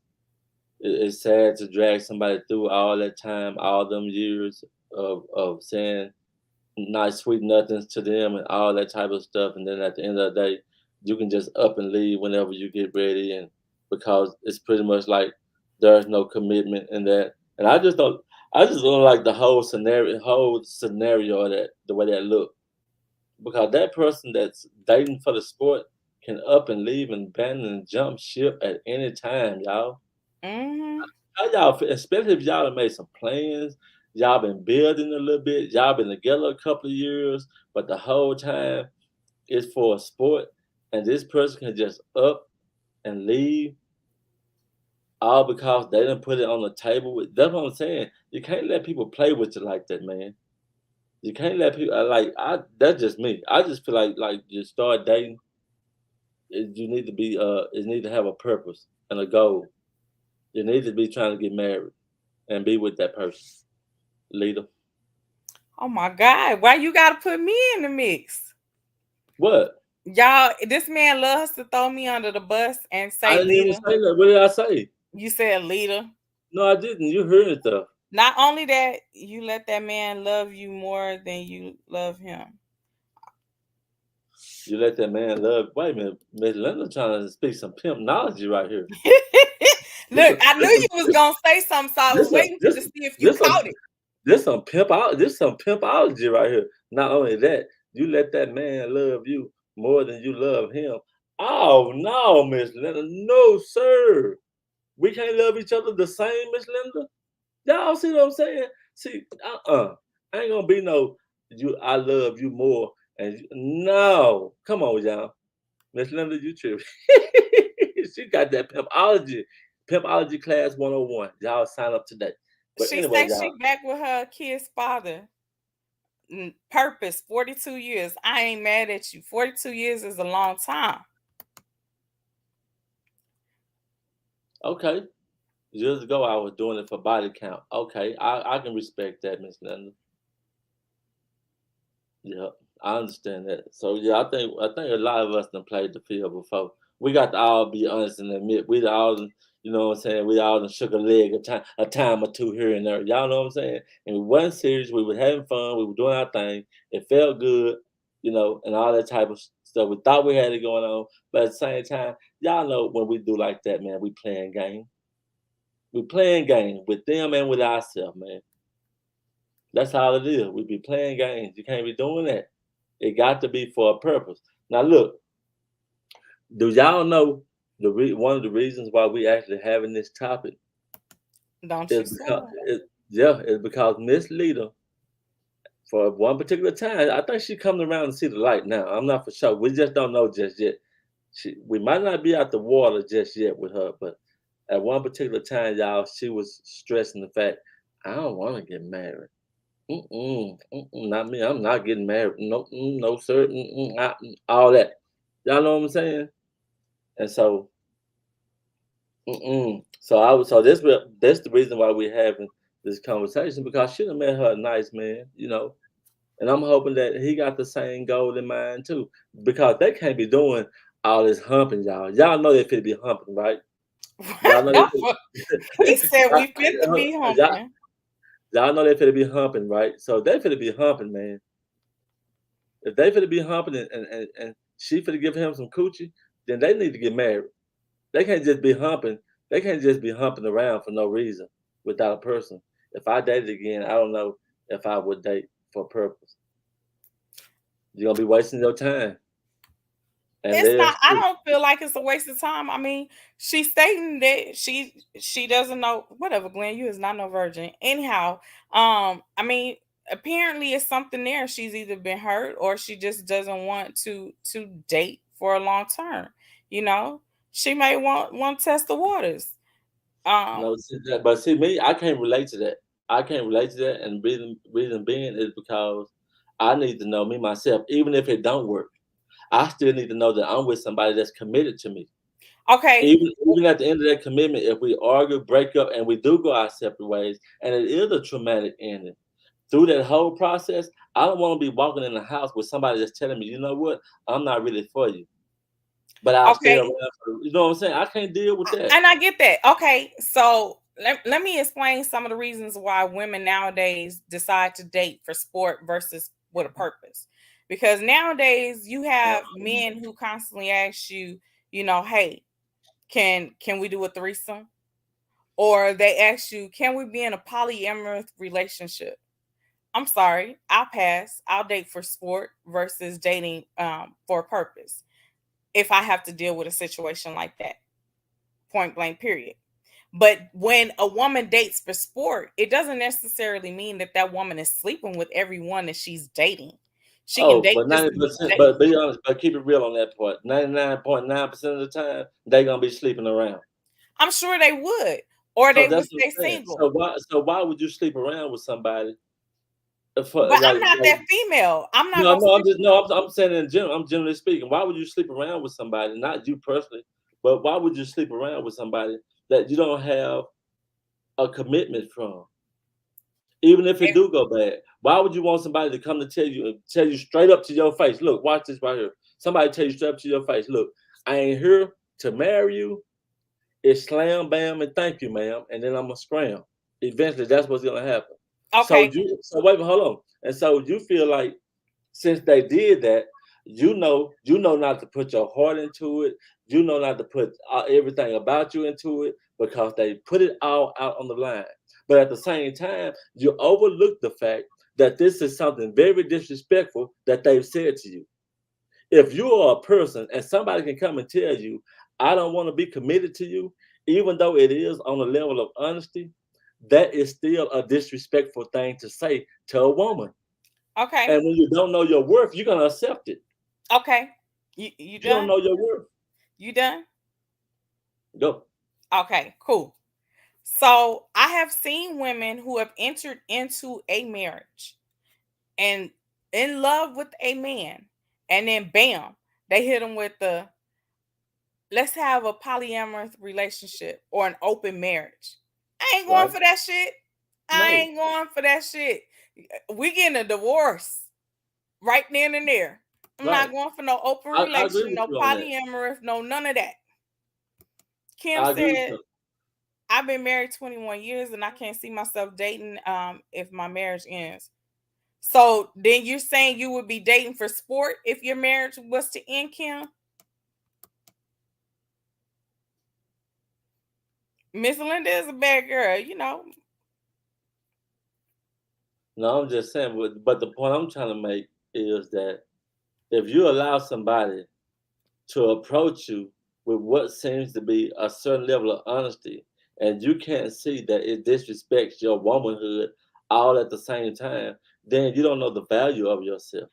it's sad to drag somebody through all that time, all them years of saying nice sweet nothings to them and all that type of stuff, and then at the end of the day, you can just up and leave whenever you get ready, and because it's pretty much like there's no commitment in that. And I just don't like the whole scenario of that, the way that look, because that person that's dating for the sport can up and leave and abandon and jump ship at any time, y'all. Mm-hmm. How y'all feel, especially if y'all have made some plans, y'all been building a little bit, y'all been together a couple of years, but the whole time it's for a sport, and this person can just up and leave all because they didn't put it on the table. That's what I'm saying. You can't let people play with you like that, man. You can't let people like I. That's just me. I just feel like you start dating, you need to be it need to have a purpose and a goal. You need to be trying to get married and be with that person. Leader. Oh my God, why you gotta put me in the mix? What? Y'all, this man loves to throw me under the bus and I say didn't even leader. say that. What did I say? You said leader. No, I didn't. You heard it though. Not only that, you let that man love you more than you love him. You let that man love. Wait a minute, Miss Linda trying to speak some pimp knowledge right here. This Look, a I knew this a you was gonna say something, so I was this a waiting this to see if you this a caught it. This some pimp out. This some pimpology right here. Not only that, you let that man love you more than you love him. Oh no, Miss Linda, no sir. We can't love each other the same, Miss Linda. Y'all see what I'm saying? See, ain't gonna be no you. I love you more, and no, come on, y'all. Miss Linda, you tripping. She got that pimpology class 101. Y'all sign up today. But She anyway, said she y'all. back with her kid's father. Purpose, 42 years. I ain't mad at you. 42 years is a long time. Okay. Years ago, I was doing it for body count. Okay, I can respect that, Miss Linda. Yeah, I understand that. So yeah, I think a lot of us done played the field before. We got to all be honest and admit we all, you know what I'm saying. We all done shook a leg a time or two here and there. Y'all know what I'm saying. And we wasn't serious. We were having fun. We were doing our thing. It felt good, and all that type of stuff. We thought we had it going on, but at the same time, y'all know when we do like that, man, we playing games. We playing games with them and with ourselves, man. That's all it is. We be playing games. You can't be doing that. It got to be for a purpose. Now, look, do y'all know one of the reasons why we actually having this topic Don't is you say because it. it's because Miss Leader, for one particular time, I think she coming around to see the light now. I'm not for sure. We just don't know just yet. We might not be out the water just yet with her, but at one particular time, y'all, she was stressing the fact I don't want to get married. Not me. I'm not getting married. No, no, sir. All that. Y'all know what I'm saying? And so, so I was. So that's the reason why we're having this conversation because she done met her a nice man. And I'm hoping that he got the same goal in mind too, because they can't be doing all this humping, y'all. Y'all know they fit be humping, right? Y'all know they He said y'all, we fit to be y'all humping. y'all know they fit be humping, right? So they fit be humping, man. If they finna be humping and she finna give him some coochie, then they need to get married. They can't just be humping. They can't just be humping around for no reason without a person. If I dated again, I don't know if I would date for a purpose. You're gonna be wasting your time. And It's there's not. I don't feel like it's a waste of time. I mean, she's stating that she doesn't know. Whatever, Glenn, you is not no virgin. Anyhow, I mean, apparently it's something there. She's either been hurt or she just doesn't want to date for a long term. You know, she may want to test the waters. Um, no, but see me, I can't relate to that. I can't relate to that, and reason being is because I need to know me myself, even if it don't work. I still need to know that I'm with somebody that's committed to me. okay, Even at the end of that commitment, if we argue, break up, and we do go our separate ways, and it is a traumatic ending, through that whole process, I don't want to be walking in the house with somebody that's telling me, you know what, I'm not really for you, but I'll stay okay. around. You know what I'm saying? I can't deal with that. And I get that. Okay, so let me explain some of the reasons why women nowadays decide to date for sport versus with a purpose. Because nowadays you have men who constantly ask you, hey, can we do a threesome? Or they ask you, can we be in a polyamorous relationship? I'm sorry, I'll pass. I'll date for sport versus dating for a purpose. If I have to deal with a situation like that, point blank, period. But when a woman dates for sport, it doesn't necessarily mean that that woman is sleeping with everyone that she's dating. She can Oh, date but just 90%, to date. but be honest, but keep it real on that part. 99.9% of the time, they gonna be sleeping around. I'm sure they would, or So they would that's what stay I'm saying. single. So why would you sleep around with somebody for But I'm like not like that female. I'm not no, gonna no, I'm sleep. just no, I'm saying in general. I'm generally speaking. Why would you sleep around with somebody? Not you personally, but why would you sleep around with somebody that you don't have a commitment from, even if it do go bad? Why would you want somebody to come to tell you straight up to your face? Look, watch this right here. Somebody tell you straight up to your face. Look, I ain't here to marry you. It's slam bam and thank you, ma'am, and then I'm gonna scram. Eventually, that's what's gonna happen. Okay, So wait, hold on. And so you feel like since they did that, you know not to put your heart into it. You know not to put everything about you into it because they put it all out on the line. But at the same time, you overlook the fact that this is something very disrespectful that they've said to you. If you are a person and somebody can come and tell you, I don't want to be committed to you, even though it is on a level of honesty, that is still a disrespectful thing to say to a woman. Okay. And when you don't know your worth, you're gonna accept it. Okay. You You don't done? know your worth. You done? Go. Okay, cool. So I have seen women who have entered into a marriage and in love with a man, and then bam, they hit them with the let's have a polyamorous relationship or an open marriage. I ain't going Right? for that shit. I No. ain't going for that shit. We getting a divorce right then and there. I'm Right. not going for no open I agree relation, with no you on that. polyamorous, no none of that. Kim I agree with said, you. I've been married 21 years and I can't see myself dating if my marriage ends. So then you're saying you would be dating for sport if your marriage was to end, Kim? Miss Linda is a bad girl, you know. No, I'm just saying, but the point I'm trying to make is that if you allow somebody to approach you with what seems to be a certain level of honesty, and you can't see that it disrespects your womanhood all at the same time, then you don't know the value of yourself.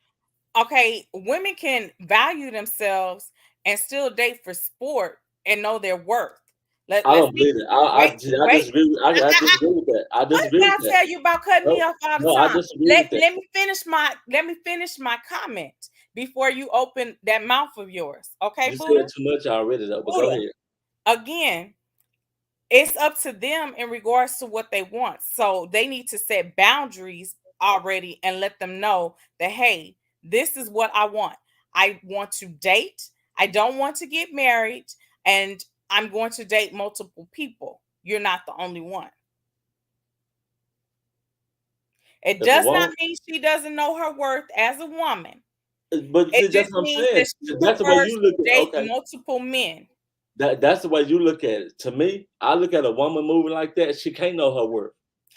Okay, women can value themselves and still date for sport and know their worth. I Let's don't be believe it. I wait. disagree. I disagree with that. I What disagree did with I that. tell you about cutting me No, off all the no, I time? disagree with that. Let me finish my comment before you open that mouth of yours. Okay, You Buddha? said too much already, though. But go Buddha. ahead. Again, it's up to them in regards to what they want. So they need to set boundaries already and let them know that, hey, this is what I want. I want to date. I don't want to get married. And I'm going to date multiple people. You're not the only one. It If a does not woman, mean she doesn't know her worth as a woman. but It see, that's just what I'm means saying. that she That's the way prefers you look to at it. date Okay. multiple men. That's the way you look at it. To me, I look at a woman moving like that, she can't know her worth.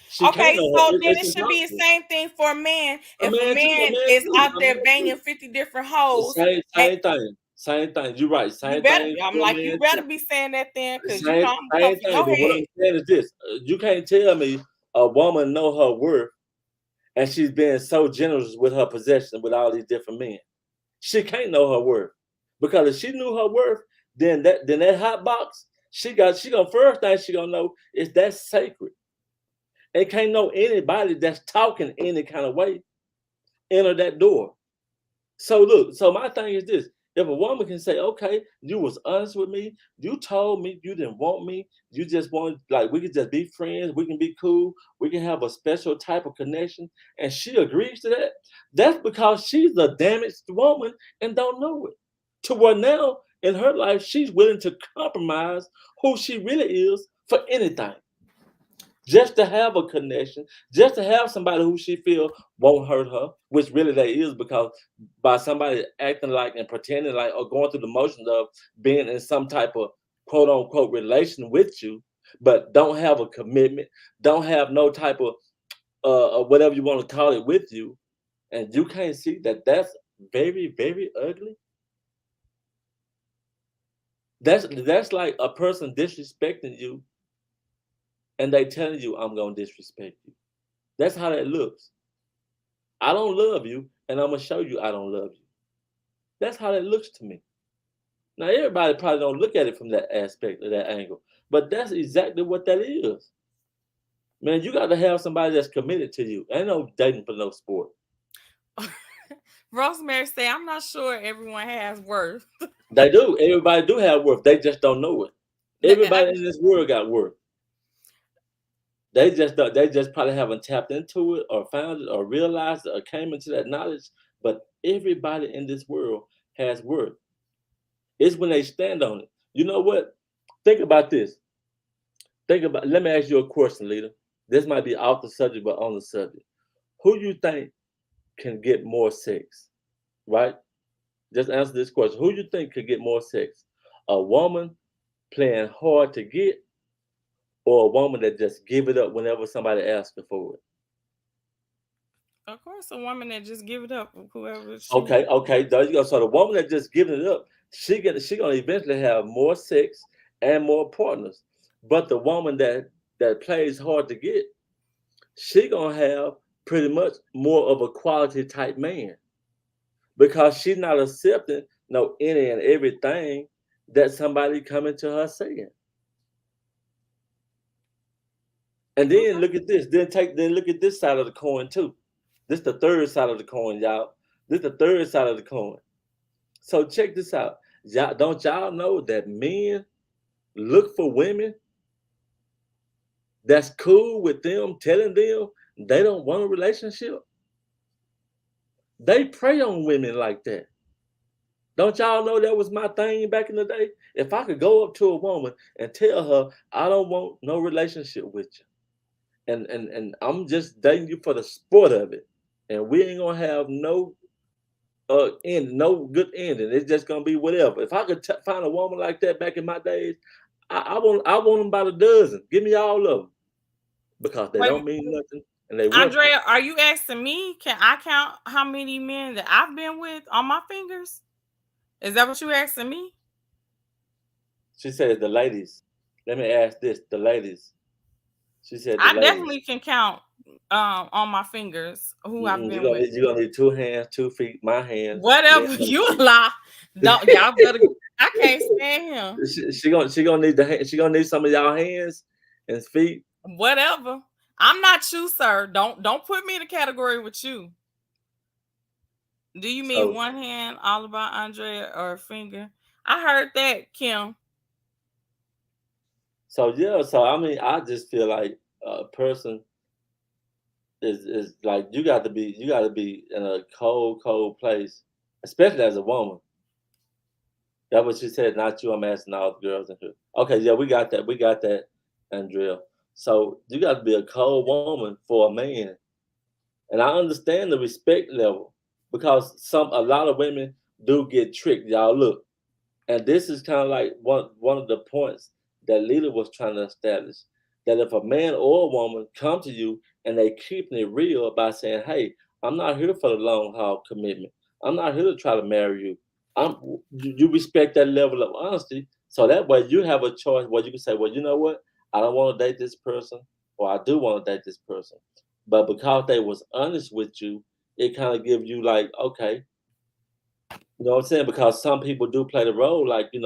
She can't Okay, know her. so then It's it should be the impossible. same thing for a man. A If a man too. A man man is too. out A there man too. banging 50 different The hoes, and same thing. Same thing. You're right. you Same better, thing I'm for a like, you man better too. be saying that then, because you Same know I'm coming same for thing. your But what head. I'm saying is this: you can't tell me a woman know her worth and she's being so generous with her possession with all these different men. She can't know her worth because if she knew her worth, then that hot box she gonna first thing she gonna know is that's sacred. And can't know anybody that's talking any kind of way enter that door. So look, so my thing is this: if a woman can say, "Okay, you was honest with me, you told me you didn't want me, you just want like we could just be friends, we can be cool, we can have a special type of connection," and she agrees to that, that's because she's a damaged woman and don't know it. To where now in her life she's willing to compromise who she really is for anything just to have a connection, just to have somebody who she feel won't hurt her, which really that is because by somebody acting like and pretending like or going through the motions of being in some type of quote unquote relation with you, but don't have a commitment, don't have no type of whatever you want to call it with you, and you can't see that that's very very ugly. That's like a person disrespecting you and they telling you I'm gonna disrespect you. That's how that looks. I don't love you, and I'm gonna show you I don't love you. That's how that looks to me. Now, everybody probably don't look at it from that aspect or that angle, but that's exactly what that is. Man, you got to have somebody that's committed to you. Ain't no dating for no sport. Rosemary say, I'm not sure everyone has worth. They do. Everybody do have worth. They just don't know it. Everybody in this world got worth. They just probably haven't tapped into it or found it or realized it or came into that knowledge. But everybody in this world has worth. It's when they stand on it. You know what? Think about this. Let me ask you a question, leader. This might be off the subject, but on the subject. Who you think can get more sex? Right? Just answer this question. Who you think could get more sex? A woman playing hard to get or a woman that just give it up whenever somebody asks her for it? Of course, a woman that just give it up, whoever she. Okay, there you go. So the woman that just giving it up, she gonna eventually have more sex and more partners. But the woman that plays hard to get, she gonna have pretty much more of a quality type man because she's not accepting no any and everything that somebody coming to her saying. And then Okay. look at this. Then look at this side of the coin too. This the third side of the coin, y'all. This the third side of the coin. So check this out. Don't y'all know that men look for women that's cool with them telling them they don't want a relationship? They prey on women like that. Don't y'all know that was my thing back in the day? If I could go up to a woman and tell her I don't want no relationship with you, and I'm just dating you for the sport of it, and we ain't gonna have no no good ending. It's just gonna be whatever. If I could find a woman like that back in my days, I want them by the dozen. Give me all of them because they Wait, don't mean nothing and they worthless. Andrea, are you asking me? Can I count how many men that I've been with on my fingers? Is that what you asking me? She said the ladies. Let me ask this: the ladies. She said the I ladies. definitely can count on my fingers who I've Mm-mm, been with. you're gonna need 2 hands, 2 feet, my hands. Whatever you lie. Don't y'all better. I can't stand him. She gonna need she gonna need some of y'all hands and feet. Whatever. I'm not you, sir. Don't put me in a category with you. Do you mean So one hand all about Andrea or a finger? I heard that, Kim. so yeah, so I mean I just feel like a person is like you got to be in a cold place, especially as a woman. That's what she said, not you. I'm asking all the girls in here. Okay, yeah, we got that, Andrea. So you got to be a cold woman for a man, and I understand the respect level because a lot of women do get tricked. Y'all look, and this is kind of like one of the points that Lila was trying to establish that if a man or a woman come to you and they keeping it real by saying, "Hey, I'm not here for the long haul commitment. I'm not here to try to marry you. You respect that level of honesty, so that way you have a choice where you can say, well, you know what, I don't want to date this person, or I do want to date this person, but because they was honest with you, it kind of gives you like, okay, you know what I'm saying? Because some people do play the role like, they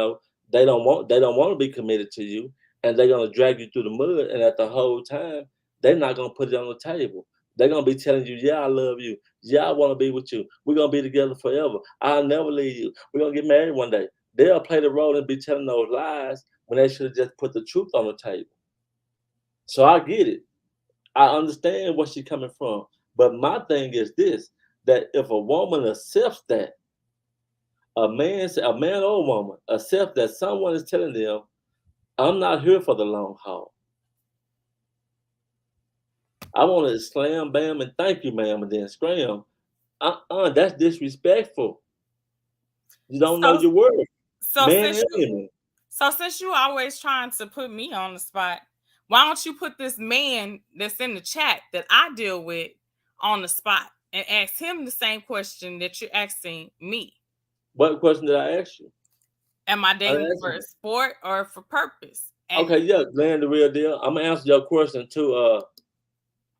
don't want to be committed to you and they're gonna drag you through the mud and at the whole time, they're not gonna put it on the table. They're gonna be telling you, yeah, I love you. Yeah, I want to be with you. We're gonna be together forever. I'll never leave you. We're gonna get married one day. They'll play the role and be telling those lies when they should have just put the truth on the table. So I get it. I understand where she's coming from. But my thing is this, that if a woman accepts that, a man or a woman accept that someone is telling them, I'm not here for the long haul. I want to slam, bam, and thank you, ma'am, and then scram. That's disrespectful. You don't know So your worth, so man since and you women. so since you always trying to put me on the spot, why don't you put this man that's in the chat that I deal with on the spot and ask him the same question that you're asking me? What question did I ask you? Am I I dating asked for you. a sport or for purpose? And Okay, yeah, Glenn, the real deal. I'm gonna answer your question too,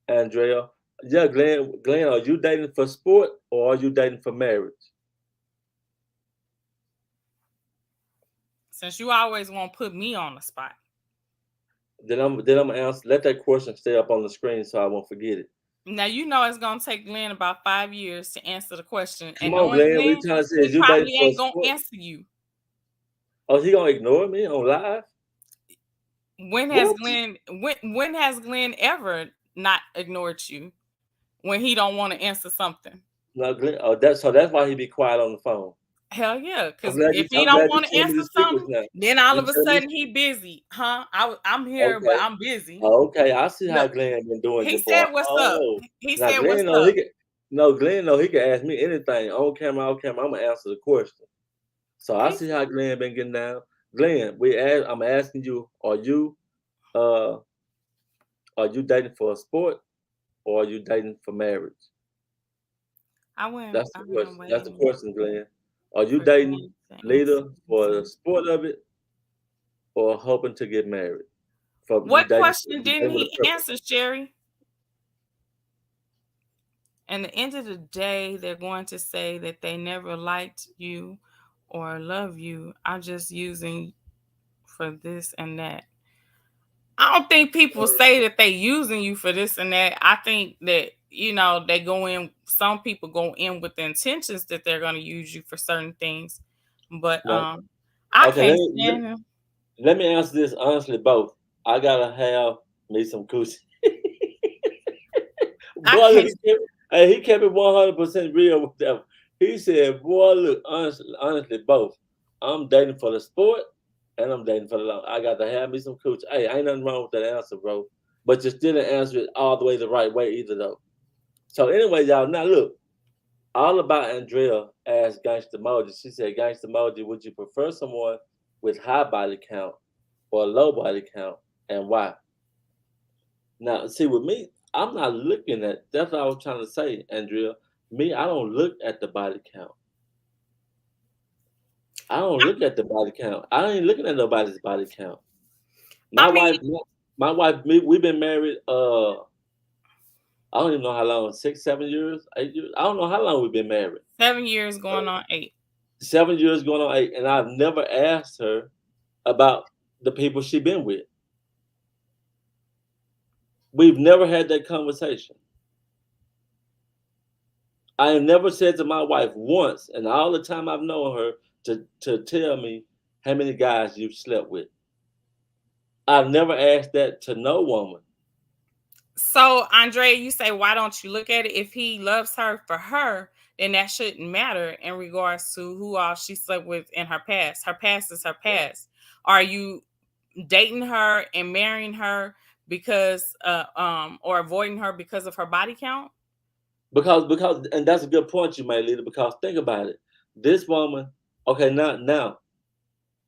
Andrea. Yeah, Glenn, are you dating for sport or are you dating for marriage? since you always want to put me on the spot. Then I'm gonna answer. Let that question stay up on the screen so I won't forget it. Now you know it's gonna take Glenn about 5 years to answer the question, Come and on, knowing Glenn. What you Glenn, trying to say? he Is you dating probably for a ain't gonna sport? answer you. Oh, he gonna ignore me on live? When has What? Glenn ever not ignored you when he don't want to answer something? No, Glenn. Oh, that's why he be quiet on the phone. Hell yeah, I'm because glad you. if he I'm don't glad you want to tell me answer the secrets something, now. then all You of a tell me. sudden he busy, huh? I'm here, but Okay. I'm busy. Okay. I see No, how Glenn been doing he your boy. said what's up. Oh, He now said what's Glenn know he up. can. No, Glenn know he can ask me anything on camera, off camera. I'm gonna answer the question. So I He see how Glenn been getting down. Glenn, I'm asking you, are you Are you dating for a sport or are you dating for marriage? I That's the wouldn't question. That's the wait question, Glenn. Are you for dating Glenn to answer leader this. for the sport of it or hoping to get married? For you What dating, question you didn't dating with he a purpose. answer, Sherry? And the end of the day, they're going to say that they never liked you or love you. I'm just using for this and that. I don't think people say that they using you for this and that. I think that they go in. Some people go in with the intentions that they're going to use you for certain things, but No. I Okay, can't stand him. let me answer this honestly. Both. I gotta have me some coochie. I Boy, look, can't. he kept it 100% real with them. He said, "Boy, look, honestly, both. I'm dating for the sport, and I'm dating for the love. I got to have me some coochie. Hey, ain't nothing wrong with that answer, bro. But you still didn't answer it all the way the right way either, though. So anyway, y'all. Now look, all about Andrea asked Gangsta Moji. She said, Gangsta Moji, would you prefer someone with high body count or low body count, and why? Now, see, with me, I'm not looking at. That's what I was trying to say, Andrea. Me, I don't look at the body count. I don't look at the body count. I ain't looking at nobody's body count. My I mean, wife, my wife, me, we've been married. I don't even know how long. 6, 7 years, 8 years. I don't know how long we've been married. 7 years Uh, going on 8. 7 years going on 8, and I've never asked her about the people she been with. We've never had that conversation. I have never said to my wife once, and all the time I've known her, to tell me how many guys you've slept with. I've never asked that to no woman. So, Andrea, you say, why don't you look at it? If he loves her for her, then that shouldn't matter in regards to who all she slept with in her past. Her past is her past. Are you dating her and marrying her because or avoiding her because of her body count? Because and that's a good point you made, leader. Because think about it, this woman. Okay, now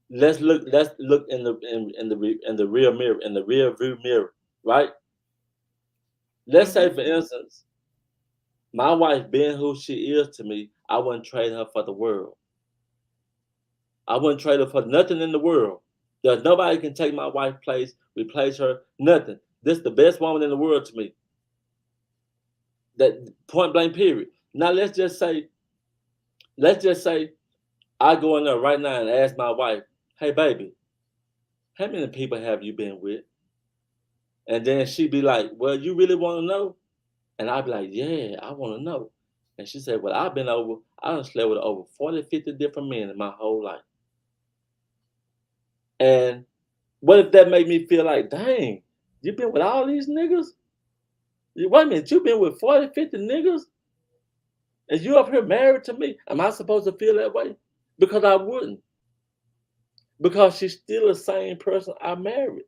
let's look in the rear mirror, in the rear view mirror, right? Let's Hmm. say for instance, my wife being who she is to me, I wouldn't trade her for the world. I wouldn't trade her for nothing in the world. There's nobody can take my wife's place, replace her, nothing. This is the best woman in the world to me. That point blank period. Now let's just say I go in there right now and ask my wife, hey baby, how many people have you been with? And then she'd be like, well, you really want to know? And I'd be like, yeah, I want to know. And she said, well, I done slept with over 40, 50 different men in my whole life. And what if that made me feel like, dang, you been with all these niggas? Wait a minute, you been with 40, 50 niggas? And you up here married to me? Am I supposed to feel that way? Because I wouldn't. Because she's still the same person I married.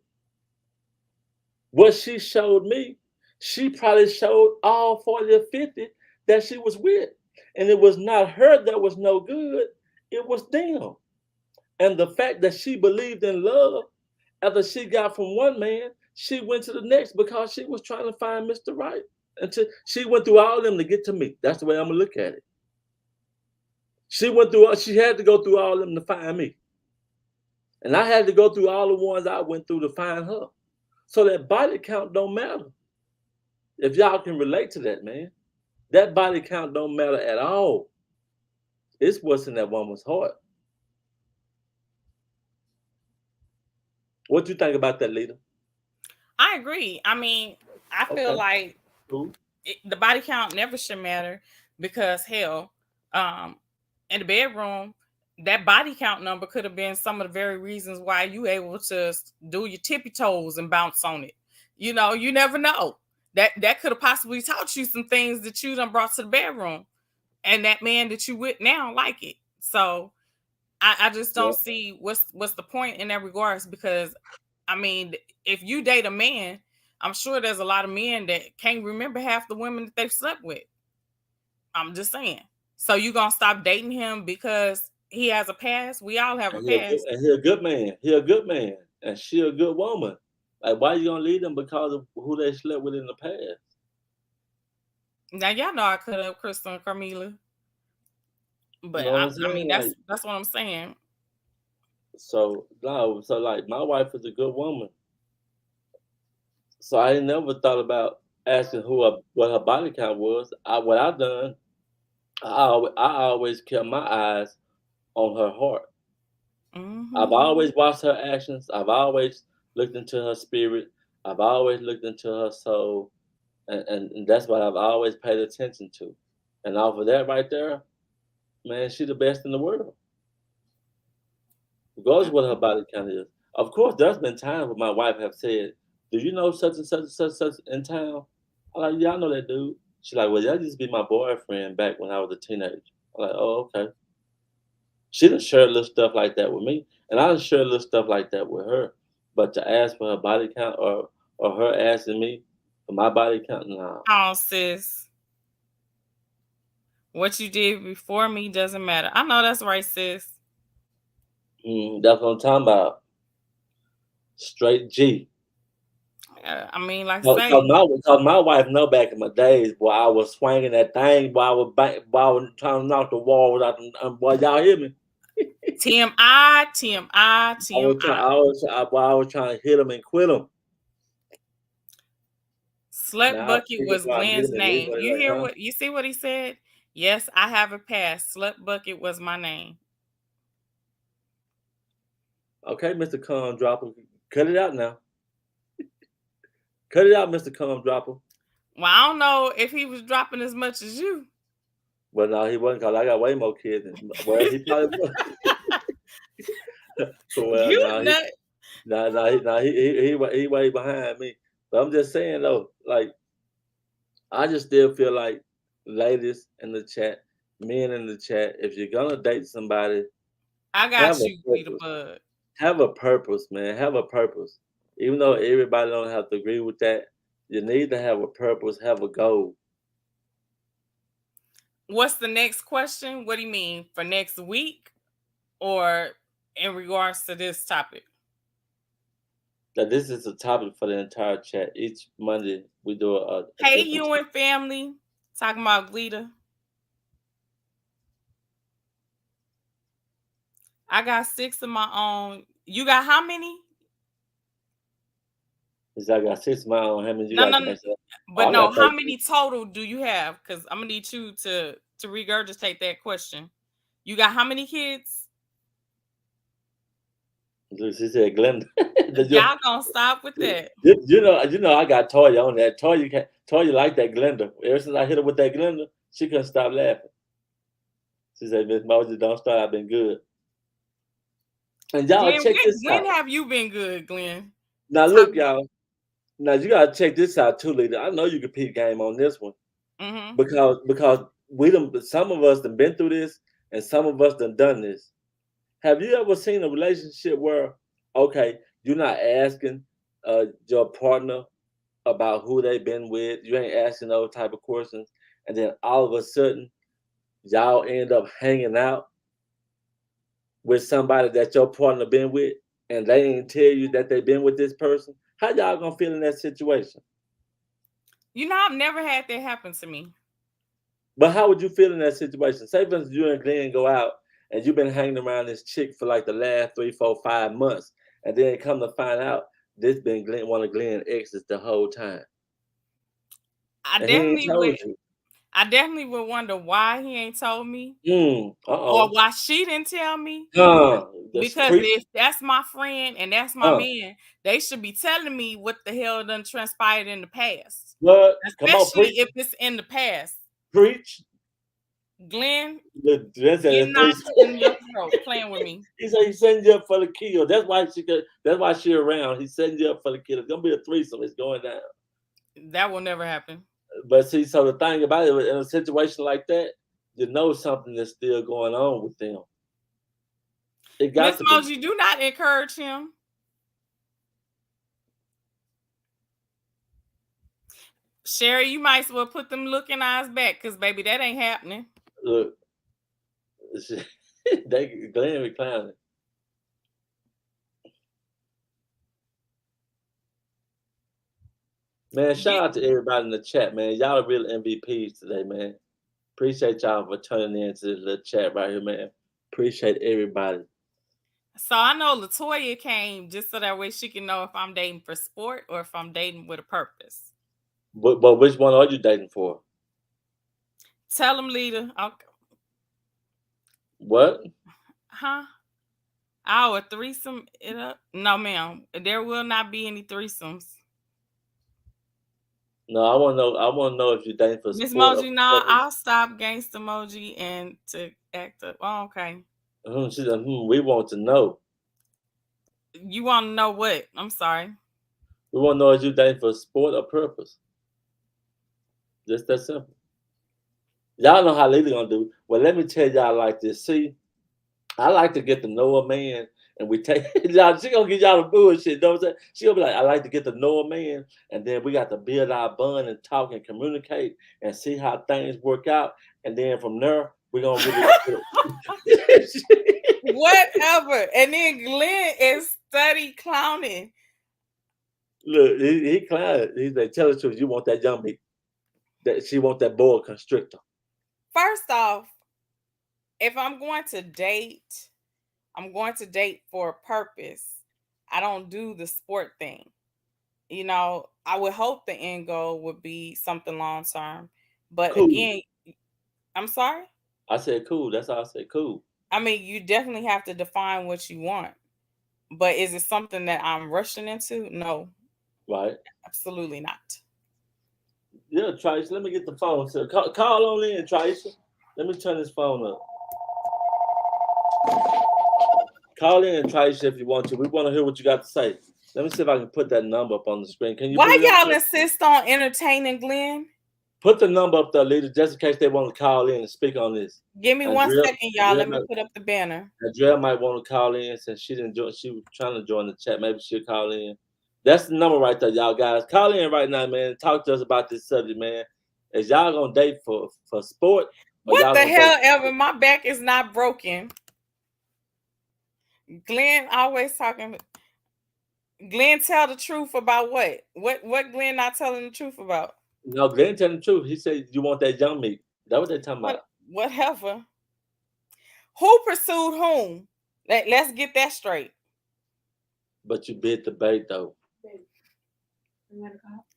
What she showed me, she probably showed all 40 or 50 that she was with. And it was not her that was no good, it was them. And the fact that she believed in love, after she got from one man, she went to the next because she was trying to find Mr. Right. Until she went through all of them to get to me. That's the way I'm gonna look at it. She had to go through all of them to find me. And I had to go through all the ones I went through to find her. So that body count don't matter. If y'all can relate to that, man. That body count don't matter at all. It's what's in that woman's heart. What you think about that, leader? I agree. I mean, I feel Okay, like cool. the body count never should matter because hell, um, in the bedroom, that body count number could have been some of the very reasons why you able to do your tippy toes and bounce on it. You never know. That could have possibly taught you some things that you done brought to the bedroom, and that man that you with now like it. So I just Yeah. don't see what's the point in that regards because I mean, if you date a man, I'm sure there's a lot of men that can't remember half the women that they've slept with. I'm just saying. So you gonna stop dating him because he has a past? We all have a And he a good, past. and he a good man. He a good man, and she a good woman. Like, why you gonna leave them because of who they slept with in the past? Now y'all know I cut up Crystal and Carmela, but You know what I'm I saying? mean Like, that's what I'm saying. so no, so like my wife is a good woman. So I never thought about asking what her body count was. What I done, I always kept my eyes on her heart. I've Mm-hmm. always watched her actions. I've always looked into her spirit. I've always looked into her soul, and that's what I've always paid attention to. And off of that right there, man, she's the best in the world. Regardless of what her body count is. Of course, there's been times where my wife have said, "Do you know such and such and such and such in town?" I'm like, "Yeah, I know that dude." She's like, "Well, that used to be my boyfriend back when I was a teenager." I'm like, "Oh, okay." She done shared little stuff like that with me, and I done shared little stuff like that with her. But to ask for her body count or her asking me for my body count, nah. Oh, sis. What you did before me doesn't matter. I know that's right, sis. That's what I'm talking about. Straight G. I mean, like Cause, I say, cause my wife know back in my days, boy, I was swinging that thing, boy, boy, I was trying to knock the walls out, and boy, y'all hear me? TMI, TMI, TMI. I was trying to hit them and quit them. Slut Now I Bucket think was about Glenn's hitting and leave name. it You like, hear huh? what you see what he said? Yes, I have a past. Slut Bucket was my name. Okay, Mr. Cum Dropper, cut it out now. Cut it out, Mr. Cum Dropper. Well, I don't know if he was dropping as much as you. Well, no, he wasn't, cause I got way more kids. Well, he probably was. Well, You no, nut. he way behind me. But I'm just saying though, like I just still feel like ladies in the chat, men in the chat, if you're gonna date somebody, I have got a you, Peter purpose. Bud. Have a purpose, man. Have a purpose. Even though everybody don't have to agree with that, you need to have a purpose, have a goal. What's the next question? What do you mean for next week or in regards to this topic? Now, this is a topic for the entire chat. Each Monday we do a Hey, different you and family. Talking about Glita. I got 6 of my own. You got how many? I got 6 miles on how many you No, got, no, no. gangsta? Oh, But I no, got how 13. many total do you have? Because I'm gonna need you to regurgitate that question. You got how many kids? She said, Glenda. Y'all gonna stop with that. You know, I got Toya on that. Toya like that Glenda. Ever since I hit her with that Glenda, she couldn't stop laughing. She said, Miss Moses, don't start. I've been good. And y'all Glenn, check this when out. have you been good, Glenn? Now look, y'all. Now you gotta check this out too, leader. I know you can peep game on this one Mm-hmm. because some of us done been through this and some of us done this. Have you ever seen a relationship where, okay, you're not asking your partner about who they've been with, you ain't asking those type of questions, and then all of a sudden y'all end up hanging out with somebody that your partner been with, and they ain't tell you that they been with this person? How y'all gonna feel in that situation? You know, I've never had that happen to me. But how would you feel in that situation? Say, for instance, you and Glenn go out and you've been hanging around this chick for like the last 3, 4, 5 months, and then come to find out this been one of Glenn's exes the whole time, I and he ain't definitely would. told you. I definitely would wonder why he ain't told me, or Uh-oh. why she didn't tell me. That's Because preach. if that's my friend and that's my man, they should be telling me what the hell done transpired in the past. What? Come on, Especially preach. if it's in the past. Preach. Glenn, Glenn said get preach. knots in your throat playing with me. He said he's setting you up for the kill. That's why she around. He's setting you up for the kill. It's gonna be a threesome. It's going down. That will never happen. But see, so the thing about it, in a situation like that, you know something is still going on with them. It got Miss to be. Mose, you do not encourage him. Sherry, you might as well put them looking eyes back, because baby, that ain't happening. Look, Glenn be clowning. Man, shout out to everybody in the chat, man. Y'all are real MVPs today, man. Appreciate y'all for turning into this little chat right here, man. Appreciate everybody. So I know Latoya came just so that way she can know if I'm dating for sport or if I'm dating with a purpose. But which one are you dating for? Tell them, leader. Okay. What? Huh? Oh, a threesome it up? No, ma'am. There will not be any threesomes. No, I want to know if you're dating for Miss sport. Moji, no, I'll stop gangsta emoji and to act up. Oh, okay. She said, we want to know. You want to know what? I'm sorry. We want to know if you're dating for sport or purpose. Just that simple. Y'all know how Lily gonna do. Well, let me tell y'all like this. See, I like to get to know a man, and we take y'all. She gonna get y'all the bullshit. Don't say she gonna be like, I like to get to know a man, and then we got to build our bond and talk and communicate and see how things work out, and then from there we're gonna really. Whatever. And then Glenn is study clowning. Look, he clowned. He's like, tell the truth. You want that young bitch? That she want that boa constrictor. First off, if I'm going to date, I'm going to date for a purpose. I don't do the sport thing. You know, I would hope the end goal would be something long term. But cool. Again, I'm sorry? I said cool. That's how I said cool. I mean, you definitely have to define what you want. But is it something that I'm rushing into? No. Right. Absolutely not. Yeah, Tracy, let me get the phone. So call on in, Tracy. Let me turn this phone up. Call in, Tracy, if you want to. We want to hear what you got to say. Let me see if I can put that number up on the screen. Can you? Why y'all insist on entertaining Glenn? Put the number up there, leader, just in case they want to call in and speak on this. Give me 1 second, y'all. Let me put up the banner. Andrea might want to call in since she didn't join. She was trying to join the chat. Maybe she'll call in. That's the number right there, y'all guys. Call in right now, man. Talk to us about this subject, man. Is y'all gonna date for sport? What the hell ever? My back is not broken. Glenn always talking. Glenn tell the truth about what? What Glenn not telling the truth about? No, Glenn telling the truth. He said you want that young meat. That's what they talking about. Whatever. Who pursued whom? Let's get that straight. But you bit the bait though.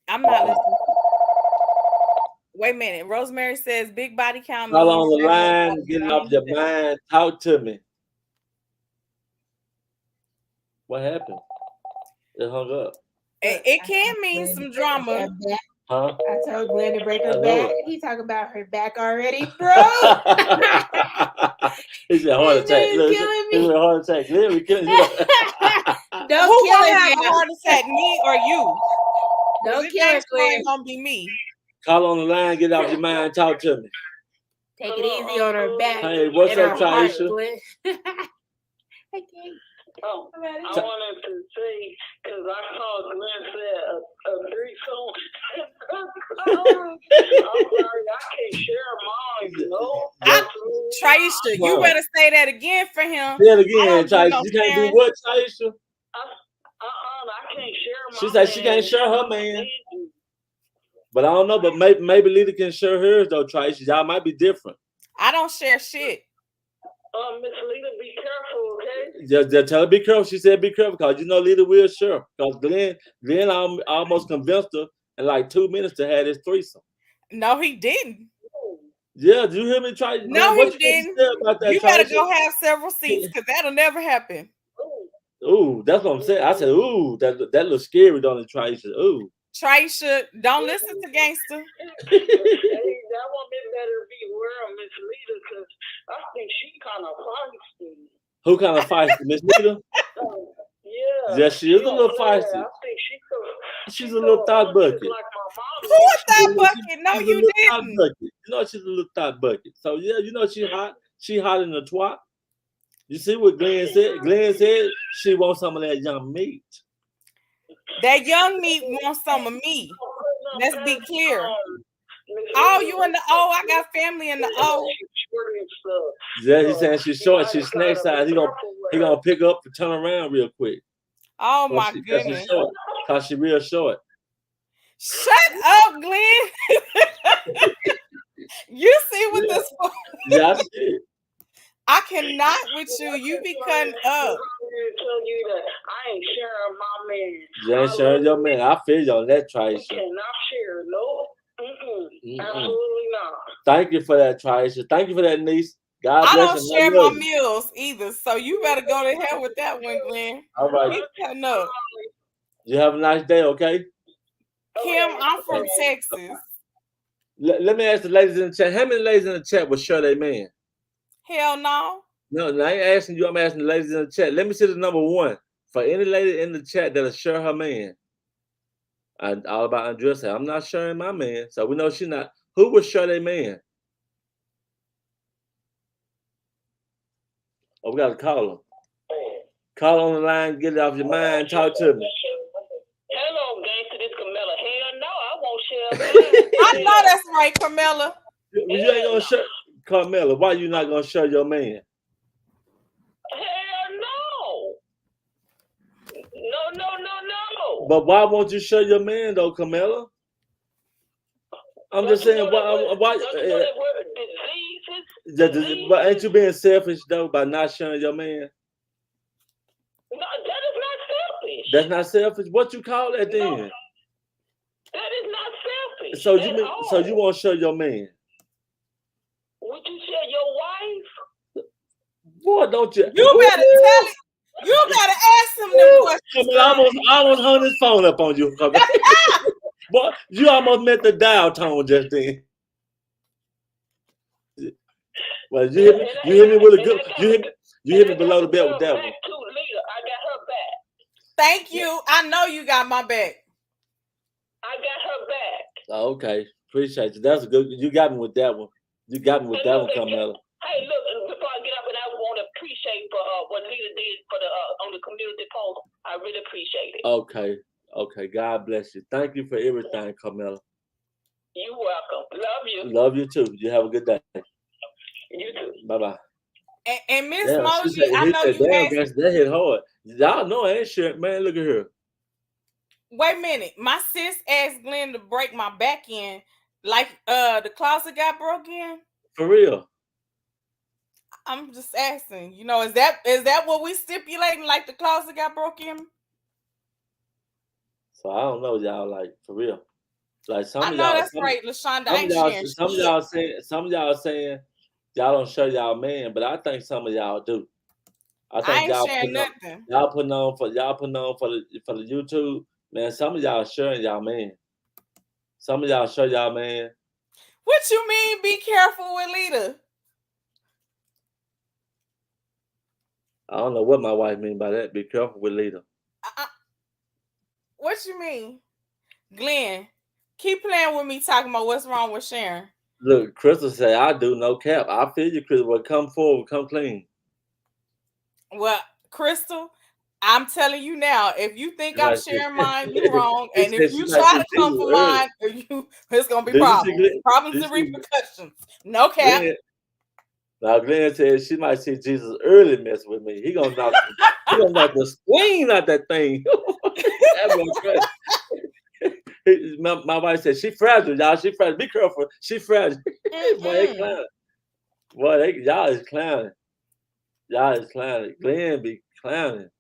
I'm not listening. Wait a minute. Rosemary says big body count. Call on the line, get it off your mind. Talk to me. What happened? It hung up. It can mean some drama. Huh? I told Glenn to break her back. He talking about her back already, bro. He said heart attack. Look, he said heart attack. Glenn, we killing you. Don't Who kill have a heart attack, me or you? Don't kill her, Glenn. Gonna be me. Call on the line, get off your mind, talk to me. Take it easy on her back. Hey, what's up, Taisha? I can't. Oh, I wanted to say, because I saw Glenn said a threesome. I'm sorry, I can't share mine, no. Taisha, you better say that again for him. Say it again, Taisha. You can't do what, Taisha? I can't share mine. She said she can't share her man. But I don't know, but maybe Lita can share hers, though, Taisha. Y'all might be different. I don't share shit. Miss Lita, be careful, okay? Just tell her be careful. She said be careful because you know Lita will share. Because Glenn almost convinced her in like 2 minutes to have this threesome. No, he didn't. Yeah, did you hear me try? No, what he didn't. About that, you better go have several seats because that'll never happen. Ooh, that's what I'm saying. I said, ooh, that looks scary, don't it, Traisha? Ooh. Traisha, don't listen to gangster. Hey, that woman better beware of Miss Lita because I think she kind of feisty. Who kind of feisty, Miss Lita? Yeah. Yeah, she is a little feisty. I think she's a little thought bucket. Like my mom. Who is thought bucket? No, you didn't. You know she's a little thought bucket. So yeah, you know she hot. She hot in the twat. You see what Glenn said? Glenn said she wants some of that young meat. That young meat wants some of me. Let's be clear. Oh, you in the O? I got family in the O. Yeah, he's saying she's short. She's snack size. He gonna pick up and turn around real quick. Oh my goodness! Cause she's real short. Shut up, Glenn. You see what Yeah. this for? Yeah, I see. I cannot with you. You be cutting up. Tell you that I ain't sharing my man. You ain't sharing your man. I feel you on that, We Traisha. cannot share. No. Absolutely not. Thank you for that, Traisha. Thank you for that, niece. God I bless don't you. share my meals either, so you better go to hell with that one, Glenn. All right. Keep cutting up. You have a nice day, okay? Kim, I'm from Texas. Let me ask the ladies in the chat. How many ladies in the chat will share their man? Hell no. No, I ain't asking you. I'm asking the ladies in the chat. Let me see the number one for any lady in the chat that'll share her man. And all about Andrea said, I'm not sharing my man. So we know she's not. Who would share their man? Oh, we got to call him. Call on the line, get it off your mind, talk to me. Hello, gangster. This Camilla. Hell no, I won't share mine. I know that's right, Carmella. You ain't gonna share, Carmela. Why you not gonna share your man? Hell no. No. But why won't you share your man though, Carmela? I'm just saying, why? But ain't you being selfish though by not sharing your man? No, that is not selfish. That's not selfish. What you call that then? No, that is not selfish. So you won't share your man? Would you share your wife? Boy, don't you? You better tell it. You better ask him them questions. I almost hung his phone up on you. Boy, you almost met the dial tone just then. Well, you hit me with a good. You hit me below the belt with that one. I got her back. Thank you. I know you got my back. I got her back. Oh, okay, appreciate you. That's a good. You got me with that one. You got me with that one, Carmela. Hey, look, before I get up, and I want to appreciate for what Lita did for the on the community post. I really appreciate it. Okay. God bless you. Thank you for everything, Carmela. You're welcome. Love you. Love you too. You have a good day. You too. Bye. And Miss Moji, I know you asked. That hit hard. Y'all know I ain't sure, man. Look at her. Wait a minute. My sis asked Glenn to break my back in, like the closet got broke in. For real. I'm just asking. You know, is that what we stipulating? Like the closet got broke in? So I don't know, y'all. Like for real. Like some I of know y'all. that's right, LaShonda. I ain't sharing shit. Some of y'all saying y'all don't show y'all man, but I think some of y'all do. I think ain't sharing nothing. Y'all putting on for the YouTube, man. Some of y'all sharing y'all man. Some of y'all show y'all man. What you mean? Be careful with Lita. I don't know what my wife mean by that. Be careful with Lita. What you mean, Glenn? Keep playing with me, talking about what's wrong with Sharon. Look, Crystal say I do no cap. I feel you, Crystal. Well, come forward, come clean. Well, Crystal, I'm telling you now, if you think I'm sharing mine, you're wrong. And if you try to come for mine, it's gonna be problems and repercussions. No cap. Now Glenn said she might see Jesus early mess with me. He gonna knock the spleen out that thing. My wife said she fragile, y'all. She fragile. Be careful. She fragile. Boy, they clowning. Boy, y'all is clowning. Y'all is clowning. Glenn be clowning.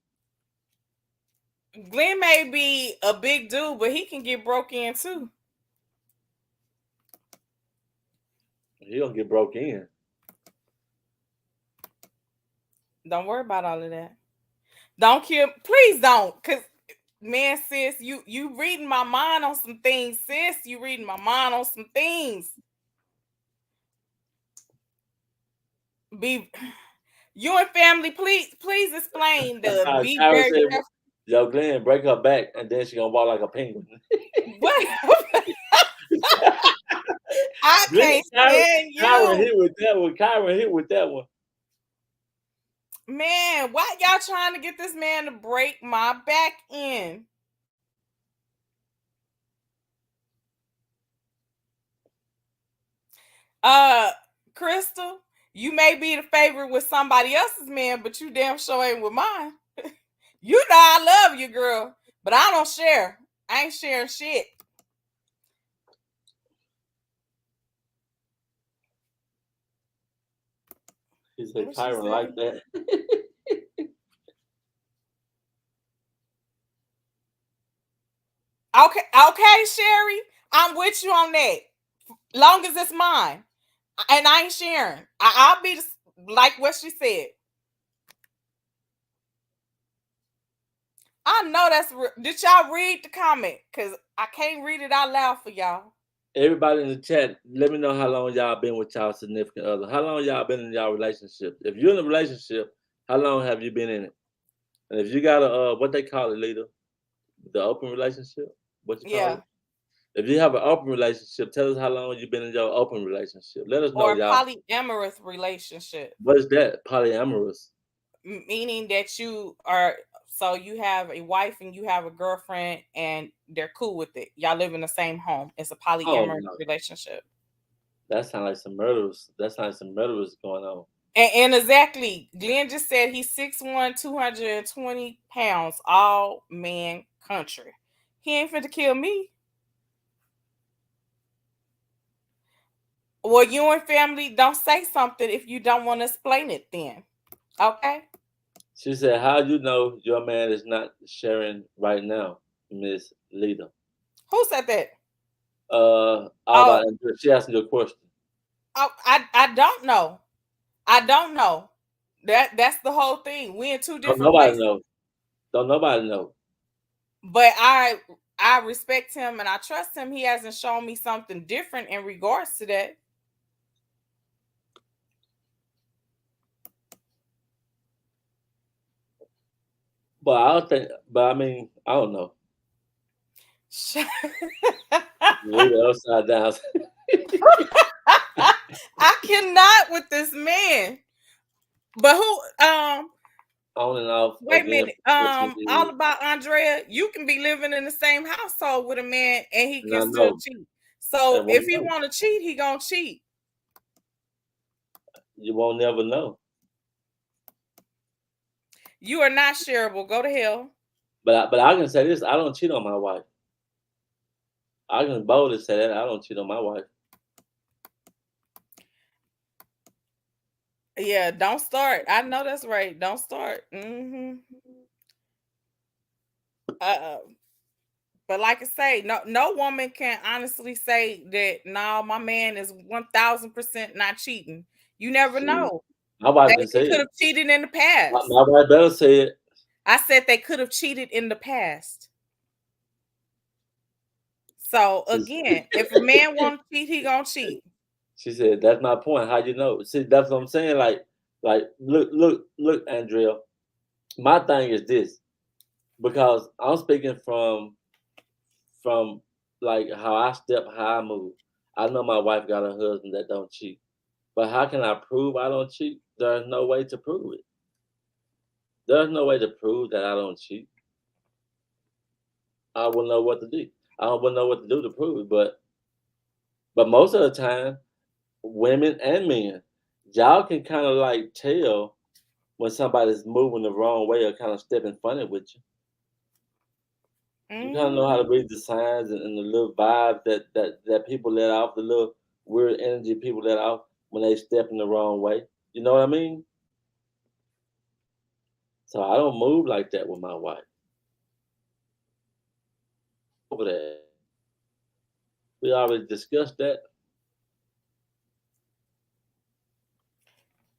Glenn may be a big dude, but he can get broke in too. He gonna get broke in. Don't worry about all of that. Don't kill. Please don't, cause man, sis, you reading my mind on some things, sis. You reading my mind on some things. You and family, please explain the be very careful. Yo, Glenn, break her back, and then she gonna walk like a penguin. What? I can't stand you. Kyron hit with that one. Man, why y'all trying to get this man to break my back in? Crystal, you may be the favorite with somebody else's man, but you damn sure ain't with mine. You know I love you, girl, but I don't share. I ain't sharing shit. He said What she Kyron say? like that. Okay, Sherry, I'm with you on that. Long as it's mine, and I ain't sharing. I'll be like what she said. I know that's. Did y'all read the comment? Cause I can't read it out loud for y'all. Everybody in the chat, let me know how long y'all been with y'all significant other. How long y'all been in y'all relationship? If you're in a relationship, how long have you been in it? And if you got a what they call it, leader, the open relationship, what you call Yeah, it? If you have an open relationship, tell us how long you've been in your open relationship. Let us know, or y'all. polyamorous relationship, What is that? Polyamorous. meaning that you are. So you have a wife and you have a girlfriend, and they're cool with it. Y'all live in the same home. It's a Oh polyamorous no, relationship. that sounds like some murderers. That sounds like some murderers going on. And exactly, Glenn just said he's 6'1", 220 pounds, all man country. He ain't finna kill me. Well, you and family don't say something if you don't want to explain it then. Okay? She said, "How you know your man is not sharing right now, Miss Lita?" Who said that? All Oh, about she asking you a question. I don't know. I don't know. That's the whole thing. We in two Don't different nobody places. know. Don't nobody know. But I respect him and I trust him. He hasn't shown me something different in regards to that. But I don't think. But I mean, I don't know. Leave it upside down. I cannot with this man. But who On and off wait a again minute. for 14 All years. about Andrea, you can be living in the same household with a man and he And can I still know. cheat. So And if won't he know. want to cheat, he gonna cheat. You won't never know. You are not shareable. Go to hell. But I can say this: I don't cheat on my wife. I can boldly say that I don't cheat on my wife. Yeah, don't start. I know that's right. Don't start. Uh, but like I say, no woman can honestly say that no, my man is 1000% not cheating. You never See, know. my wife They can say could it. have cheated in the My, past. my wife better say it. I said they could have cheated in the past. So again, if a man want to cheat, he gonna cheat. She said, "That's my point. How you know?" See, that's what I'm saying. Like, look, Andrea. My thing is this because I'm speaking from like how I step, how I move. I know my wife got a husband that don't cheat, but how can I prove I don't cheat? There's no way to prove it. There's no way to prove that I don't cheat. I wouldn't know what to do. I wouldn't know what to do to prove it. But most of the time, women and men, y'all can kind of like tell when somebody's moving the wrong way or kind of stepping funny with you. You kind of know how to read the signs and the little vibe that people let off, the little weird energy people let off when they step in the wrong way. You know what I mean? So I don't move like that with my wife. Over that, we already discussed that.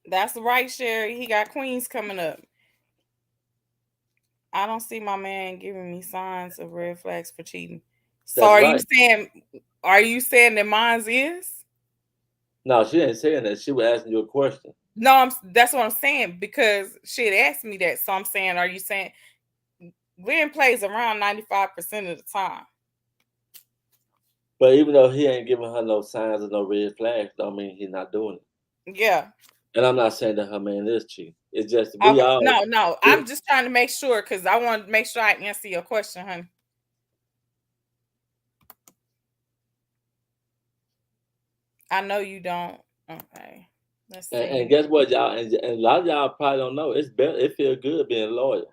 That's right, Sherry. He got queens coming up. I don't see my man giving me signs of red flags for cheating. So That's right. are you saying that mine's is? No, she ain't saying that. She was asking you a question. No, that's what I'm saying because she had asked me that. So I'm saying, are you saying Glenn plays around 95% of the time? But even though he ain't giving her no signs of no red flags, don't mean he's not doing it. Yeah. And I'm not saying that her man is cheating. It's just we Okay. all. No. I'm just trying to make sure because I want to make sure I answer your question, honey. I know you don't. Okay. Let's see. And guess what, y'all? And a lot of y'all probably don't know. It's better. It feels good being loyal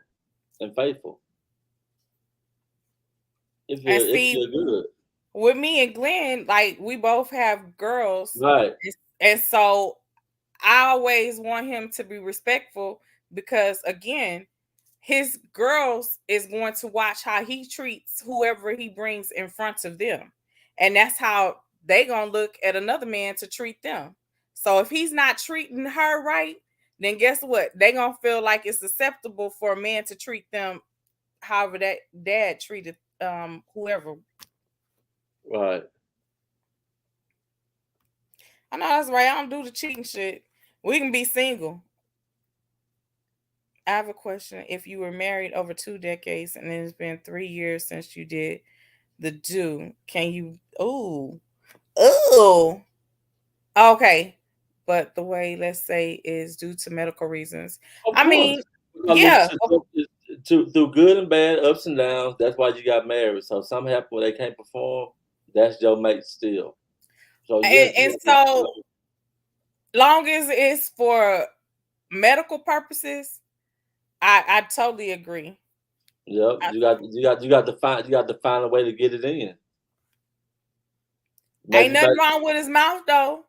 and faithful. And It see, feel good, with me and Glenn, like we both have girls, right? and so I always want him to be respectful because, again, his girls is going to watch how he treats whoever he brings in front of them. And that's how they going to look at another man to treat them. So if he's not treating her right, then guess what? They going to feel like it's acceptable for a man to treat them however that dad treated whoever. Right. I know that's right. I don't do the cheating shit. We can be single. I have a question. If you were married over 2 decades and it's been 3 years since you did the do, can you? Oh, okay. But the way, let's say, is due to medical reasons. Of I course. mean, Because yeah. through good and bad, ups and downs, that's why you got married. So something happened where they can't perform, that's your mate still. So yes, And so long as it's for medical purposes, I totally agree. yep, you got to find a way to get it in. Ain't Maybe nothing wrong with his mouth though.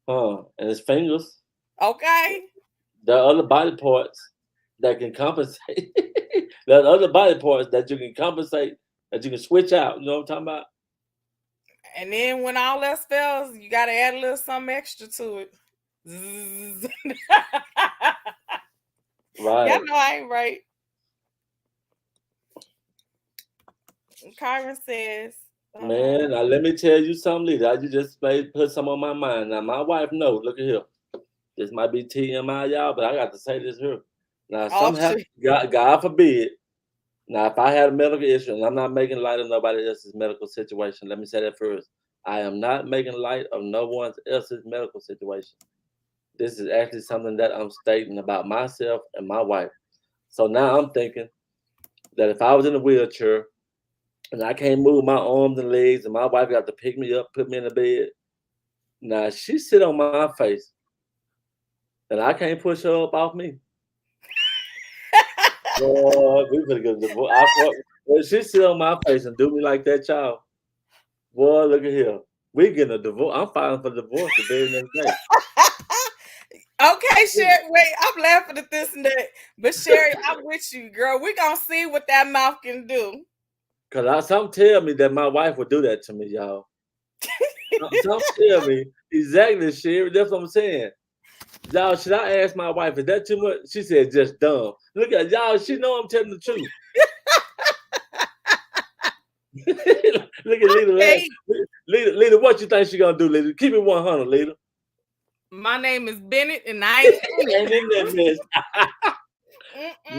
and his fingers. Okay. There are other body parts that can compensate. There are other body parts that you can compensate, that you can switch out. You know what I'm talking about? And then when all else fails, you got to add a little something extra to it. Zzz. Right. Y'all know I ain't right. Kyron says, Man, now let me tell you something, Lita. You just put some on my mind. Now, my wife knows. Look at here. This might be TMI, y'all, but I got to say this here. Now, somehow, God forbid, now, if I had a medical issue, and I'm not making light of nobody else's medical situation, let me say that first. I am not making light of no one else's medical situation. This is actually something that I'm stating about myself and my wife. So now I'm thinking that if I was in a wheelchair and I can't move my arms and legs, and my wife got to pick me up, put me in the bed, now she sit on my face, and I can't push her up off me. Boy, we finna get a divorce. When she sit on my face and do me like that, child. Boy, look at here. We getting a divorce. I'm filing for divorce the very next day. Okay, Sherry. Wait, I'm laughing at this and that. But Sherry, I'm with you, girl. We're gonna see what that mouth can do. Cause some tell me that my wife would do that to me, y'all. Some tell me exactly, Sherry. That's what I'm saying. Y'all, should I ask my wife, is that too much? She said, just dumb. Look at y'all, she know I'm telling the truth. Look at Lita. Okay. Lita, what you think she gonna do, Lita? Keep it 100, Lita. My name is Bennett, and I ain't in that mess.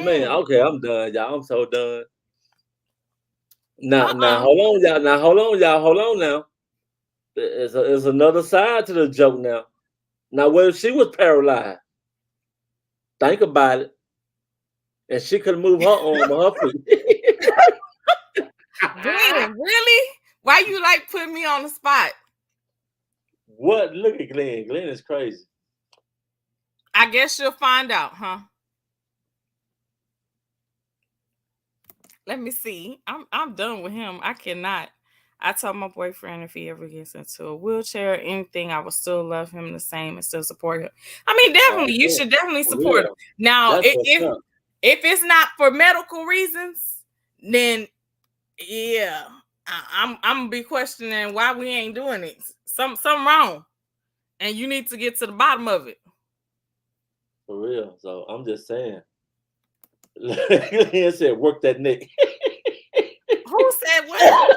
Man, okay, I'm done, y'all. I'm so done. Now, hold on, y'all. Hold on now. There's another side to the joke now. Now, what if she was paralyzed? Think about it. And she couldn't move her arm or her feet. Glenn, really? Why you like putting me on the spot? What? Look at Glenn. Glenn is crazy. I guess you'll find out, huh? Let me see. I'm done with him. I cannot. I told my boyfriend if he ever gets into a wheelchair or anything, I will still love him the same and still support him. I mean, definitely, you should definitely support him. Now, if it's not for medical reasons, then yeah, I'm gonna be questioning why we ain't doing it. Something wrong, and you need to get to the bottom of it. For real. So I'm just saying. He said, work that neck. Who said what?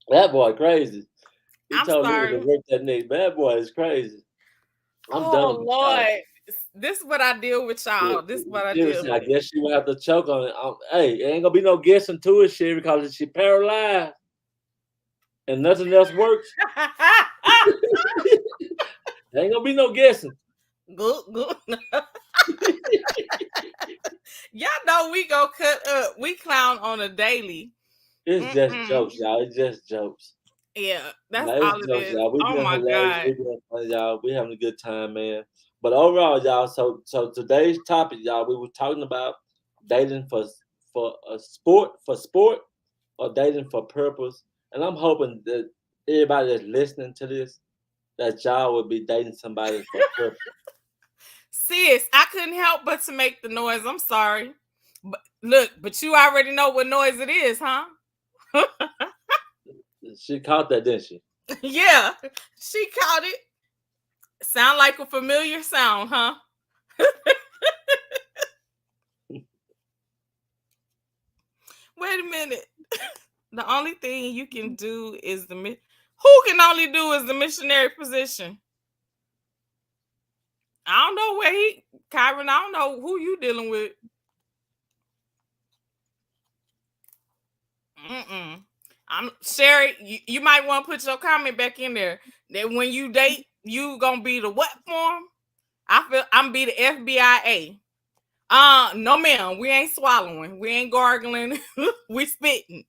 That boy crazy. He told sorry. me to work that neck. That boy is crazy. I'm done. Oh Lord. This is what I deal with, y'all. Yeah, this is what I deal with. I guess she will have to choke on it. Hey, it ain't gonna be no guessing to it, Sherry, because she paralyzed and nothing else works. There ain't gonna be no guessing. Good. Y'all know we go cut up. We clown on a daily. It's just jokes, y'all. It's just jokes. Yeah, that's all it is. Y'all. We oh doing my hilarious. God. We doing fun, y'all. We having a good time, man. But overall, y'all. So today's topic, y'all, we were talking about dating for sport or dating for purpose. And I'm hoping that everybody that's listening to this that y'all would be dating somebody for purpose. Sis, I couldn't help but to make the noise. I'm sorry. But look, but you already know what noise it is, huh? She caught that, didn't she? Yeah, she caught it. Sound like a familiar sound, huh? Wait a minute. The only thing you can do is who can only do is the missionary position. I don't know where Kyron, I don't know who you dealing with. I'm Sherry, you might want to put your comment back in there that when you date, you gonna be the what form? I feel I'm be the FBIA. No ma'am, we ain't swallowing, we ain't gargling, we spitting.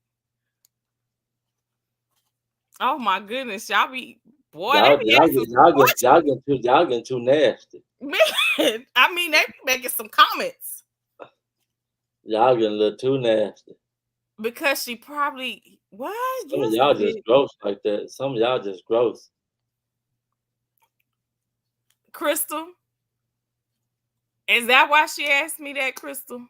Oh my goodness, y'all be boy, Y'all they be asking y'all getting too nasty. Man, I mean, they be making some comments. Y'all getting a little too nasty. Because she probably what? Some of y'all just gross like that. Some of y'all just gross. Crystal, is that why she asked me that, Crystal?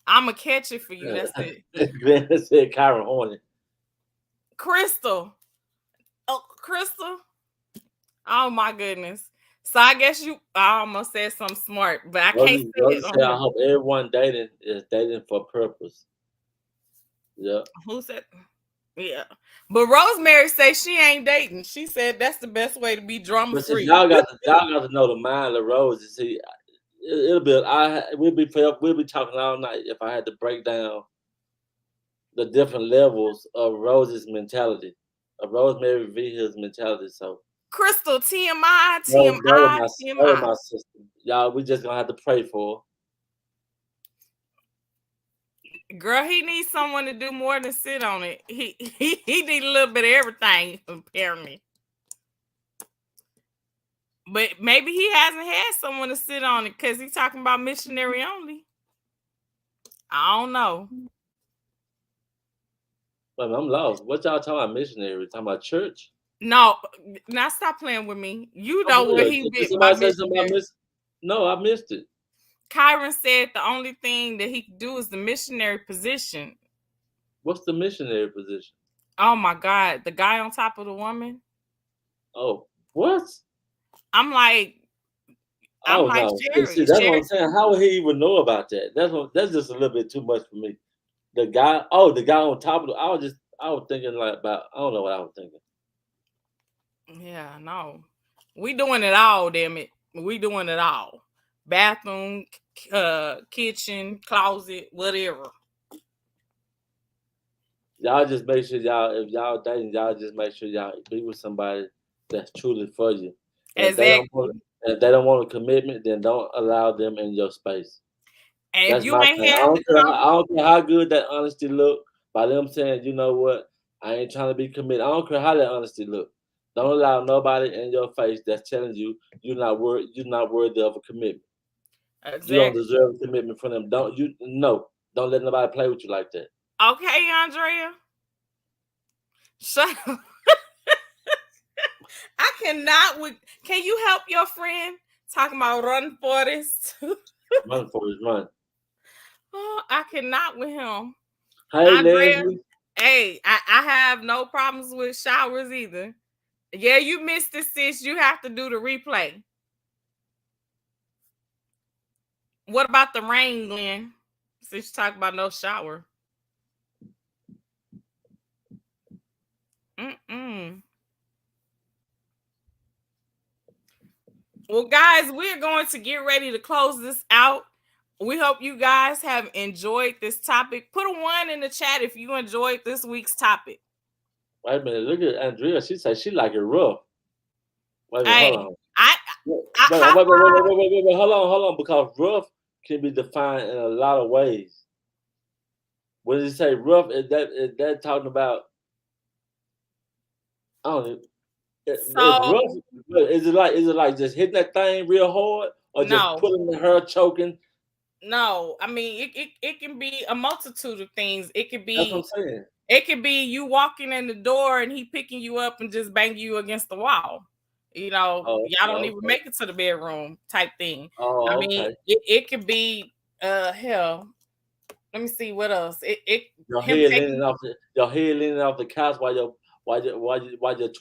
I'ma catch it for you. That's it. Glenn said Kyron horny. Crystal. Oh, Crystal. Oh my goodness. So I guess I almost said something smart, but I can't say it. I hope everyone dating is dating for purpose. Yeah. Who said? Yeah. But Rosemary says she ain't dating. She said that's the best way to be drama free. Y'all got to know the mind of Rose. You see, we'll be talking all night if I had to break down the different levels of Rose's mentality, of Rosemary V's mentality. So Crystal, TMI. My sister. Y'all, we just gonna have to pray for her. Girl, he needs someone to do more than sit on it. He needs a little bit of everything, apparently. But maybe he hasn't had someone to sit on it because he's talking about missionary only. I don't know. But I'm lost. What y'all talking about missionary? Talking about church? No, now stop playing with me. You know what he did. No, I missed it. Kyron said the only thing that he could do is the missionary position. What's the missionary position? Oh my God, the guy on top of the woman. Oh, what? I'm like, no. Sherry, See, that's what I'm saying. How would he even know about that? That's just a little bit too much for me. The guy on top of I was thinking like about, I don't know what I was thinking. Yeah, no. We doing it all, damn it. We doing it all. Bathroom, kitchen, closet, whatever. Y'all just make sure if y'all dating, y'all just make sure y'all be with somebody that's truly for you. Exactly. If they don't want a commitment, then don't allow them in your space. And that's my thing. I don't care how good that honesty look. By them saying, you know what, I ain't trying to be committed. I don't care how that honesty look. Don't allow nobody in your face that's telling you you're not worthy of a commitment. Exactly. You don't deserve a commitment from them. Don't let nobody play with you like that. Okay, Andrea. Shut up. I cannot. Can you help your friend talking about run for this? Run for his run. Oh, I cannot with him. Hey, Andrea, Leslie. Hey, I have no problems with showers either. Yeah, you missed it, sis. You have to do the replay. What about the rain, Glenn? Since you talk about no shower. Well, guys, we're going to get ready to close this out. We hope you guys have enjoyed this topic. Put a 1 in the chat if you enjoyed this week's topic. Wait a minute. Look at Andrea. She said she like it rough. Wait a minute. Hold on. Wait. Hold on. Because rough can be defined in a lot of ways. When you say rough, is that talking about? I don't know. Rough. Is it like just hitting that thing real hard, or just pulling her choking? No, I mean it can be a multitude of things. It could be. That's what I'm saying. It could be you walking in the door and he picking you up and just banging you against the wall. You know, y'all don't even make it to the bedroom type thing. I mean, it could be hell. Let me see what else. Your head leaning off the couch while your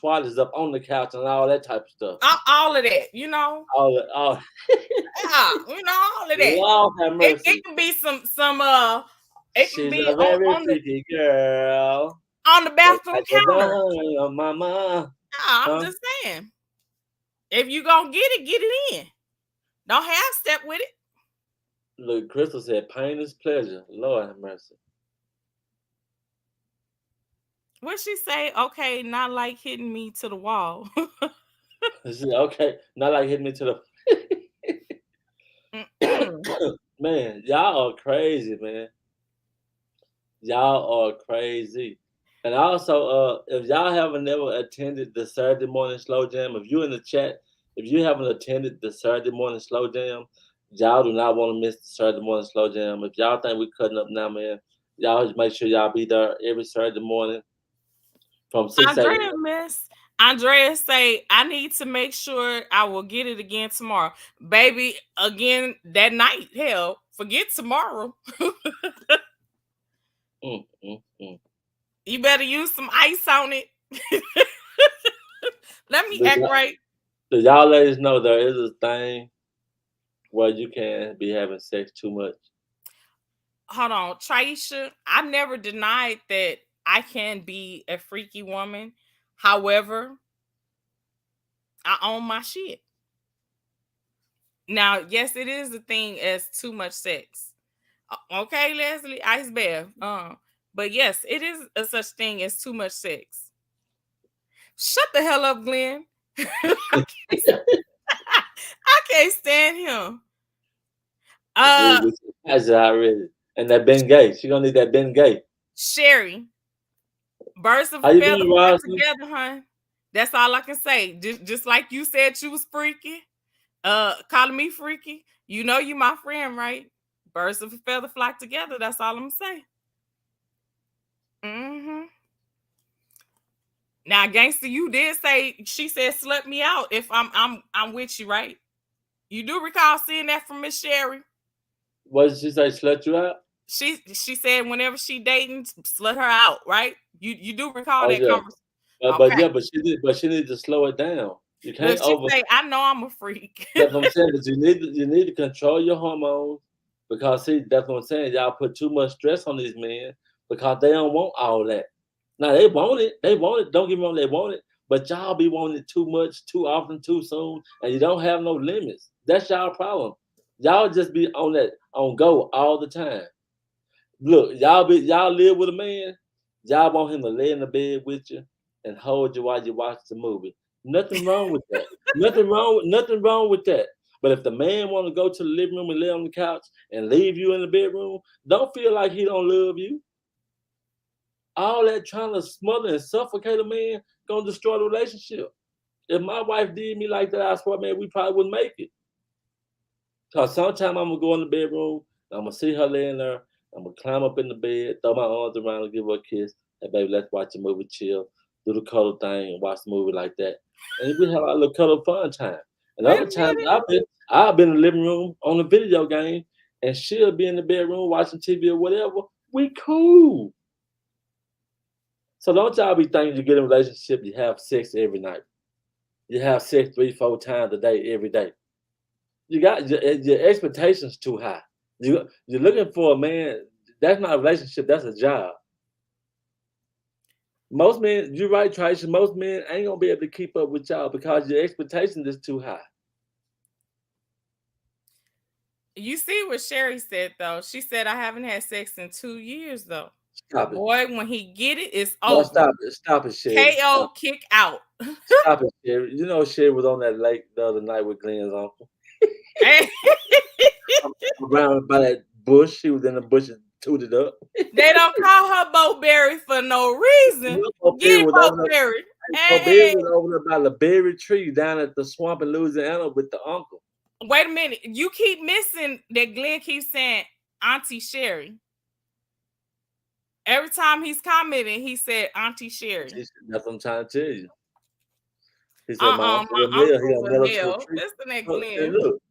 toilet is up on the couch and all that type of stuff. All of that, you know. All yeah, you know, all of that. Lord have mercy. It can be some it can be a very on freaky girl. On the bathroom counter. Mama. I'm just saying. If you gonna get it in. Don't half step with it. Look, Crystal said pain is pleasure. Lord have mercy. What she say? Okay, not like hitting me to the wall. She said, okay, not like hitting me to the man, y'all are crazy, man. Y'all are crazy. And also, if y'all haven't never attended the Saturday morning slow jam, if you're in the chat, if you haven't attended the Saturday morning slow jam, y'all do not want to miss the Saturday morning slow jam. If y'all think we're cutting up now, man, y'all just make sure y'all be there every Saturday morning from 6 a.m. Andrea say, I need to make sure I will get it again tomorrow. Baby, again that night. Hell, forget tomorrow. You better use some ice on it. Let me act right. So y'all ladies know there is a thing where you can be having sex too much. Hold on, Traisha. I never denied that I can be a freaky woman. However, I own my shit. Now, yes, it is a thing as too much sex. Okay, Leslie, ice bath. But yes, it is a such thing as too much sex. Shut the hell up, Glenn. I can't stand him. That's already. And that Ben Gay. She gonna need that Ben Gay. Sherry. Birds of a feather flock together, huh? That's all I can say. Just like you said you was freaky. Calling me freaky. You know you my friend, right? Birds of a feather flock together. That's all I'm gonna say. Now, gangster, you did say she said slut me out if I'm with you, right? You do recall seeing that from Miss Sherry? What did she say? Slut you out? She said whenever she dating, slut her out, right? You do recall that conversation? But she needs to slow it down. You can't say, I know I'm a freak. That's what I'm saying. But you need to control your hormones because that's what I'm saying. Y'all put too much stress on these men because they don't want all that. Now they want it. They want it. Don't get me wrong, they want it. But y'all be wanting it too much, too often, too soon, and you don't have no limits. That's y'all problem. Y'all just be on go all the time. Look, y'all live with a man. Y'all want him to lay in the bed with you and hold you while you watch the movie. Nothing wrong with that. Nothing wrong with that. But if the man want to go to the living room and lay on the couch and leave you in the bedroom, don't feel like he don't love you. All that trying to smother and suffocate a man gonna destroy the relationship. If my wife did me like that, I swear, man, we probably wouldn't make it. Cause sometime I'm gonna go in the bedroom, I'm gonna see her laying there, I'm gonna climb up in the bed, throw my arms around and give her a kiss. Hey, baby, let's watch a movie, chill, do the cuddle thing, and watch the movie like that. And we have a little cuddle fun time. And other times I've been in the living room on a video game, and she'll be in the bedroom watching TV or whatever. We cool. So don't y'all be thinking you get in a relationship, you have sex every night. You have sex 3-4 times a day, every day. You got your expectations too high. You're looking for a man. That's not a relationship. That's a job. Most men, you're right, Tracy. Most men ain't gonna be able to keep up with y'all because your expectations is too high. You see what Sherry said though. She said I haven't had sex in 2 years though. Stop it. Boy, when he get it, it's over. Stop it, Sherry. KO, kick out. Stop it, Sherry. You know Sherry was on that lake the other night with Glenn's uncle. Around by that bush, she was in the bush and tooted up. They don't call her Bo Berry for no reason. Get Bo Berry. Bo Berry was over there by the berry tree down at the swamp in Louisiana with the uncle. Wait a minute. You keep missing that Glenn keeps saying Auntie Sherry. Every time he's commenting, he said Auntie Sherry. That's what I'm trying to tell you. He said, my uncle my Renell, he uncle on medical Renell. treatment. That's the next And name. look,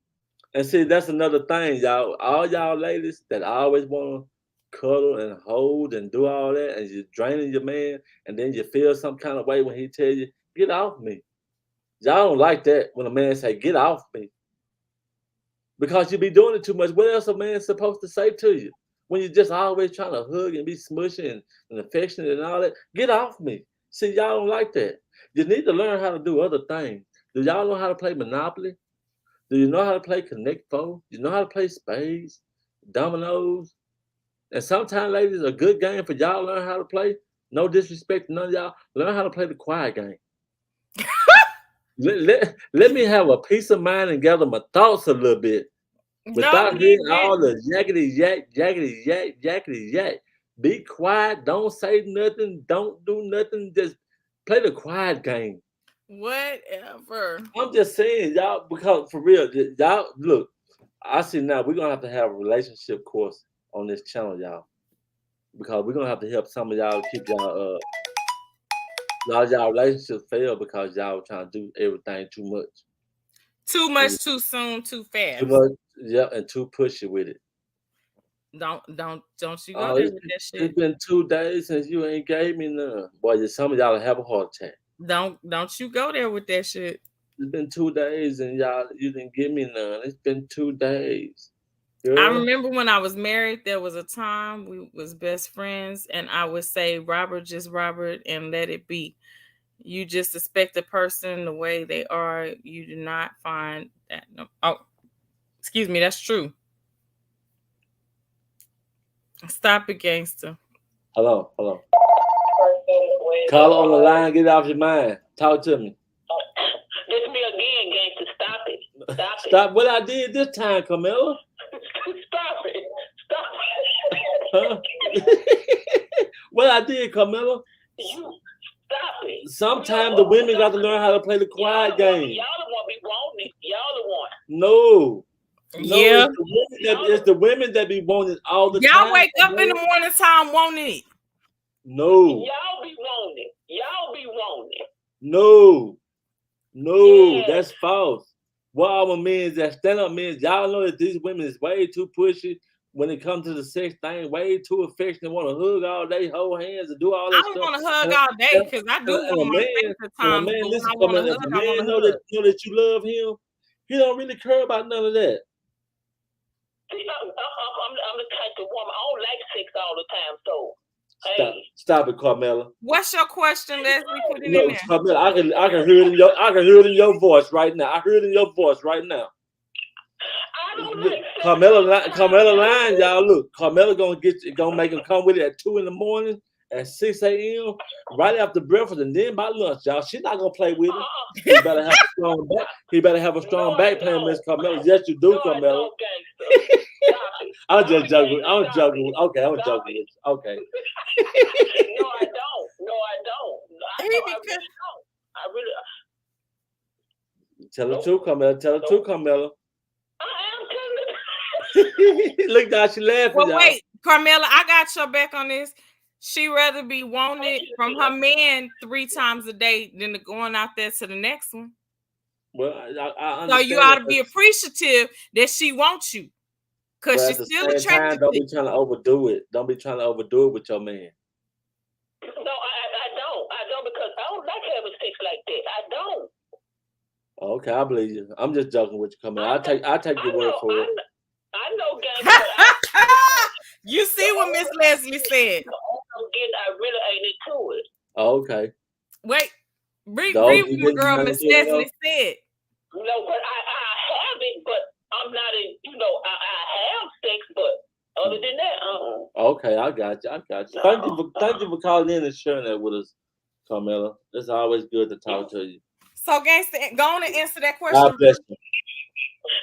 and see, that's another thing, y'all. All y'all ladies that always want to cuddle and hold and do all that, and you're draining your man, and then you feel some kind of way when he tell you, get off me. Y'all don't like that when a man say, get off me. Because you be doing it too much. What else a man's supposed to say to you? When you're just always trying to hug and be smushy and affectionate and all that, get off me. See, y'all don't like that. You need to learn how to do other things. Do y'all know how to play Monopoly? Do you know how to play Connect Four? You know how to play spades, dominoes? And sometimes, ladies, a good game for y'all to learn how to play. No disrespect to none of y'all. Learn how to play the quiet game. Let me have a peace of mind and gather my thoughts a little bit. Without hearing all the yakety yak, yakety yak, yakety yak. Be quiet. Don't say nothing. Don't do nothing. Just play the quiet game. Whatever. I'm just saying, y'all, because for real, y'all, look, I see now we're going to have a relationship course on this channel, y'all. Because we're going to have to help some of y'all keep y'all relationships fail because y'all trying to do everything too much. Too much, too soon, too fast. Too much, yeah, and too pushy with it. Don't you go there with that shit. It's been 2 days since you ain't gave me none. Boy, some of y'all have a heart attack. Don't you go there with that shit. It's been 2 days and you didn't give me none. It's been 2 days. Girl. I remember when I was married, there was a time we was best friends, and I would say, Robert, just Robert, and let it be. You just expect a person the way they are. You do not find that. No. Oh, excuse me. That's true. Stop it, gangster. Hello. Call on the line. Get it off your mind. Talk to me. This me again, gangster. Stop it. Stop what I did this time, Camilla. Stop it. Huh? What I did, Camilla? You stop it. Sometimes the women got to learn how to play the quiet game. Y'all the one be wanting it. Y'all the one. No, Yeah. It's the women that be wanting it all the time. Y'all wake up in the morning time wanting it. No. Y'all be wanting it. No, Yeah. that's false. What our men that stand up men, y'all know that these women is way too pushy when it comes to the sex thing, way too affectionate, want to hug all day, hold hands, and do all that I stuff. don't want to hug all day because I do want my face at times. But when I want to hug, I want to know hug. that you love him, he don't really care about none of that. See, I'm the type of woman. I don't like sex all the time, so. Stop it, Carmela. What's your question, Leslie? Put it in there. Carmela, I can hear it in your voice right now. I heard it in your voice right now. I don't like sex. Carmela lying, y'all. Look, Carmela gonna make him come with it at 2 a.m, at 6 a.m, right after breakfast, and then by lunch, y'all. She's not gonna play with it. He better have a strong back. He better have a strong back playing Miss Carmela. Yes, you do, Carmela. I'm just joking. I'm joking. Okay, I'm joking. Okay. No, I don't. I really don't. Tell the truth, Carmela. Tell the truth, Carmela. I am telling you. Look, now she laughing. Well, y'all. wait, Carmela, I got your back on this. She rather be wanted from her man 3 times a day than to going out there to the next one. Well, I understand. So you ought to be appreciative that she wants you. Because she's still attracted. Don't be trying to overdo it. Don't be trying to overdo it with your man. No, I don't because I don't like having sex like that. I don't. Okay, I believe you. I'm just joking with you, Camilla. I take your word for it. I know, gang. You see what Miss Leslie said. I really ain't into it. Oh, okay. Wait, read what the girl Miss Leslie said. No, but I have it, but I'm not in. I have sex, but other than that, Okay, I got you. Thank you for calling in and sharing that with us, Carmela. It's always good to talk to you. So, gangster, go on and answer that question. God bless you.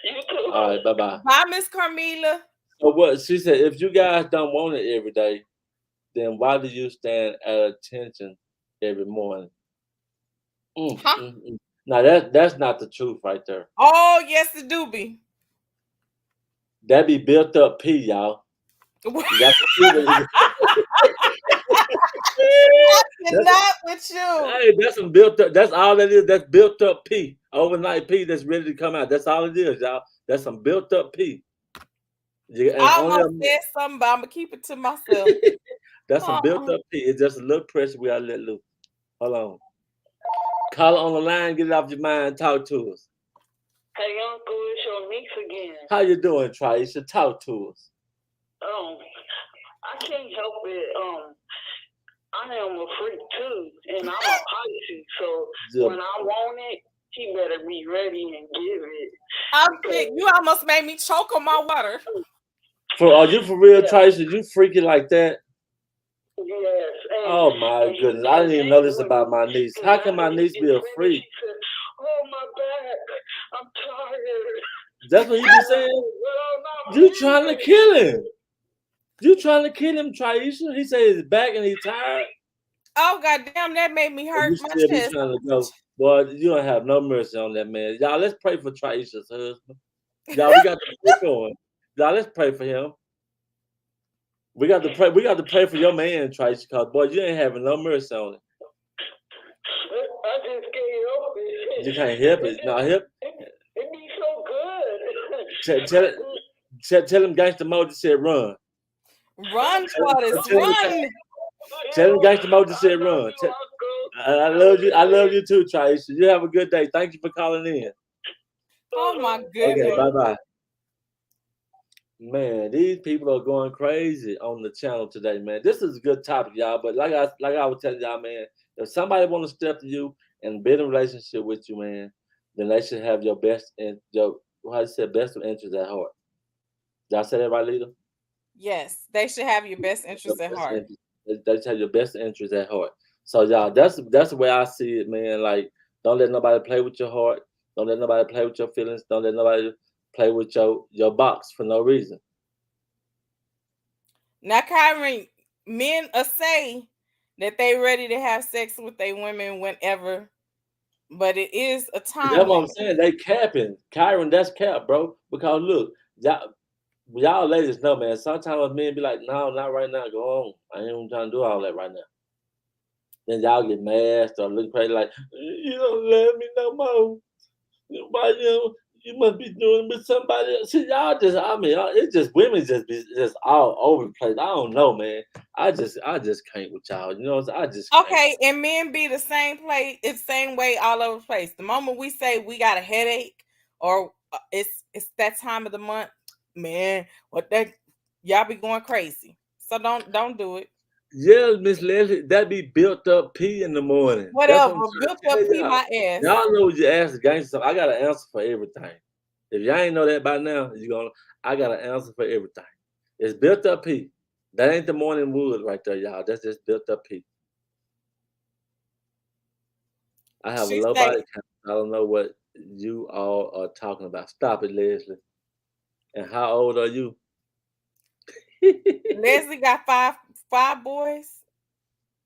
You too. All right, bye-bye. Bye, Miss Carmela. So what she said, if you guys don't want it every day, then why do you stand at attention every morning? Now that's not the truth right there. Oh, yes, it do be. That be built up pee, y'all. You got to see cannot with you. Hey, that's some built up. That's all that is. That's built up pee. Overnight pee that's ready to come out. That's all it is, y'all. That's some built up pee. And I only almost said something, but I'm gonna keep it to myself. that's some built up pee. It's just a little pressure we gotta let loose. Hold on. Call on the line, get it off your mind, talk to us. Hey, Uncle, it's your niece again. How you doing, Traisha? Talk to us. I can't help it. I am a freak too, and I'm a Pisces, so when I want it, he better be ready and give it. I'm sick. You almost made me choke on my water. Are you for real, Traisha? You freaking like that? Yes. Oh my goodness! I didn't even know this about my niece. How can my niece be a freak? She said, "Oh my back, I'm tired." That's what you be saying. You trying to kill him? You trying to kill him, Traisha? He said he's back and he's tired. Oh goddamn! That made me hurt my still chest. Be trying to go. Boy, you don't have no mercy on that man. Y'all, let's pray for Traisha's husband. Y'all, we got to pray for him. Y'all, let's pray for him. We got to pray. We got to pray for your man, Traisha, because boy, you ain't having no mercy on it. I just can't help it. You can't help it. No, help. It be so good. Tell him Gangsta Moji said run. Run, Claudius, run. Tell him Gangsta Moji said run. I love you. I love you too, Traisha. You have a good day. Thank you for calling in. Oh my goodness. Okay, bye-bye. Man, these people are going crazy on the channel today, man. This is a good topic, y'all. But like I was telling y'all, man, if somebody want to step to you and build a relationship with you, man, then they should have your best and your best of interest at heart. Did I say that right, Lita? Yes, they should have your best interest at heart. They should have your best interest at heart. So y'all, that's the way I see it, man. Like, don't let nobody play with your heart. Don't let nobody play with your feelings. Don't let nobody play with your box for no reason. Now, Kyron, men say that they ready to have sex with their women whenever, but it is a time. That's what I'm saying. They capping. Kyron, that's cap, bro. Because look, y'all ladies know, man. Sometimes men be like, no, not right now. Go on. I ain't even trying to do all that right now. Then y'all get mad, start looking crazy like, you don't love me no more. Why you must be doing it with somebody else. See, y'all just, I mean, it's just women just all over the place. I don't know, man. I just can't with y'all. You know what I'm saying? Okay, and men be the same place, it's the same way all over the place. The moment we say we got a headache or it's that time of the month, man, y'all be going crazy. So don't do it. Yeah, Miss Leslie, that be built up pee in the morning. Whatever, built up pee my ass. Y'all know what you ask the gangster. I got an answer for everything. If y'all ain't know that by now, I got an answer for everything. It's built up pee. That ain't the morning wood right there, y'all. That's just built up pee. I have a low body count. I don't know what you all are talking about. Stop it, Leslie. And how old are you? Leslie got five boys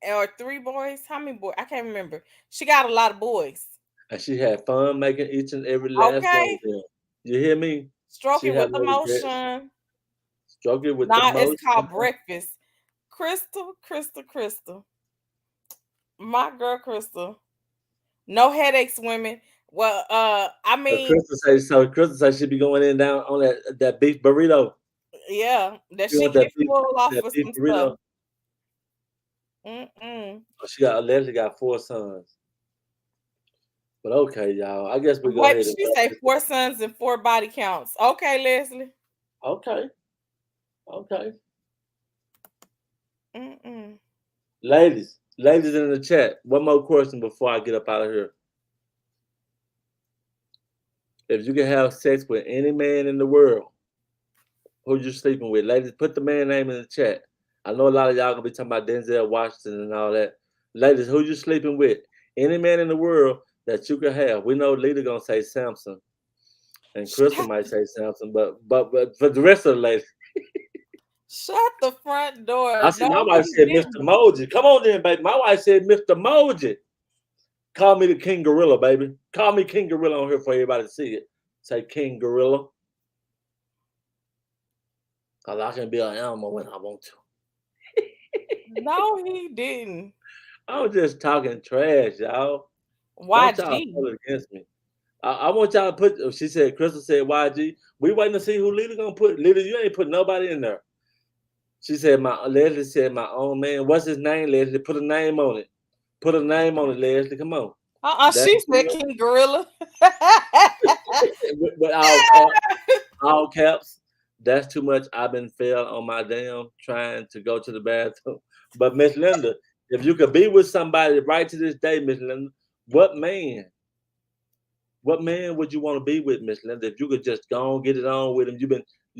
or 3 boys. How many boys? I can't remember. She got a lot of boys. And she had fun making each and every last one of them. You hear me? Stroke it with emotion. Stroke it with emotion. It's called breakfast. Crystal. My girl Crystal. No headaches, women. Well, I mean, Crystal says she be going in down on that beef burrito. Yeah, that she get full off of some stuff. Leslie got 4 sons. But okay, y'all. I guess we go ahead. She say 4 sons and 4 body counts. Okay, Leslie. Okay. Ladies in the chat. One more question before I get up out of here. If you can have sex with any man in the world, who you sleeping with? Ladies, put the man name in the chat. I know a lot of y'all gonna be talking about Denzel Washington and all that. Ladies, who you sleeping with? Any man in the world that you could have. We know Lita gonna say Samson, and Crystal might say Samson, but for the rest of the ladies. Shut the front door. I said, my wife said Mr. Moji. Come on then, baby. My wife said Mr. Moji. Call me the King Gorilla, baby. Call me King Gorilla on here for everybody to see it. Say King Gorilla. Because I can be an animal when I want to. No, he didn't. I was just talking trash, y'all. Don't y'all YG. hold it against me. I want y'all to put. She said, Crystal said YG. We waiting to see who Lita gonna put. Lita, you ain't put nobody in there. She said, Leslie said, my own man. What's his name, Leslie? Put a name on it. Put a name on it, Leslie. Come on. That's She said King Gorilla. with all caps. That's too much. I've been failed on my damn trying to go to the bathroom. But Miss Linda, if you could be with somebody right to this day, Miss Linda, what man? What man would you want to be with, Miss Linda? If you could just go and get it on with him, you've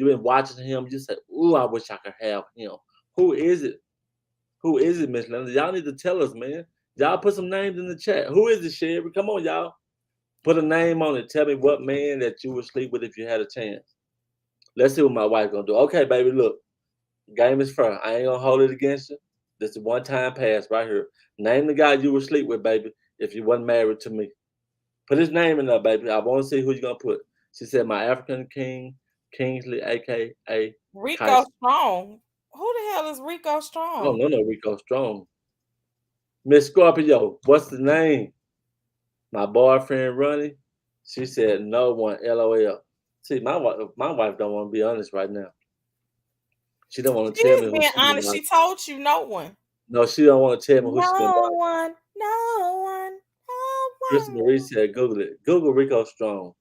been watching him. You say, "Ooh, I wish I could have him." Who is it? Who is it, Miss Linda? Y'all need to tell us, man. Y'all put some names in the chat. Who is it, Sherry? Come on, y'all. Put a name on it. Tell me what man that you would sleep with if you had a chance. Let's see what my wife gonna do. Okay, baby, look. Game is fair. I ain't gonna hold it against you. This is one time pass right here. Name the guy you would sleep with, baby, if you wasn't married to me. Put his name in there, baby. I want to see who you gonna put. She said, my African king, Kingsley, aka Rico Kyson. Strong. Who the hell is Rico I Strong? don't know no Rico Strong. Miss Scorpio, what's the name? My boyfriend Ronnie. She said no one. LOL. See, my wife don't want to be honest right now. She don't want to tell me She's who being she been honest. like. She told you no one. No, she don't want to tell me who she been No like. one. No one. No Chris one. Marie said, Google it. Google Rico Strong.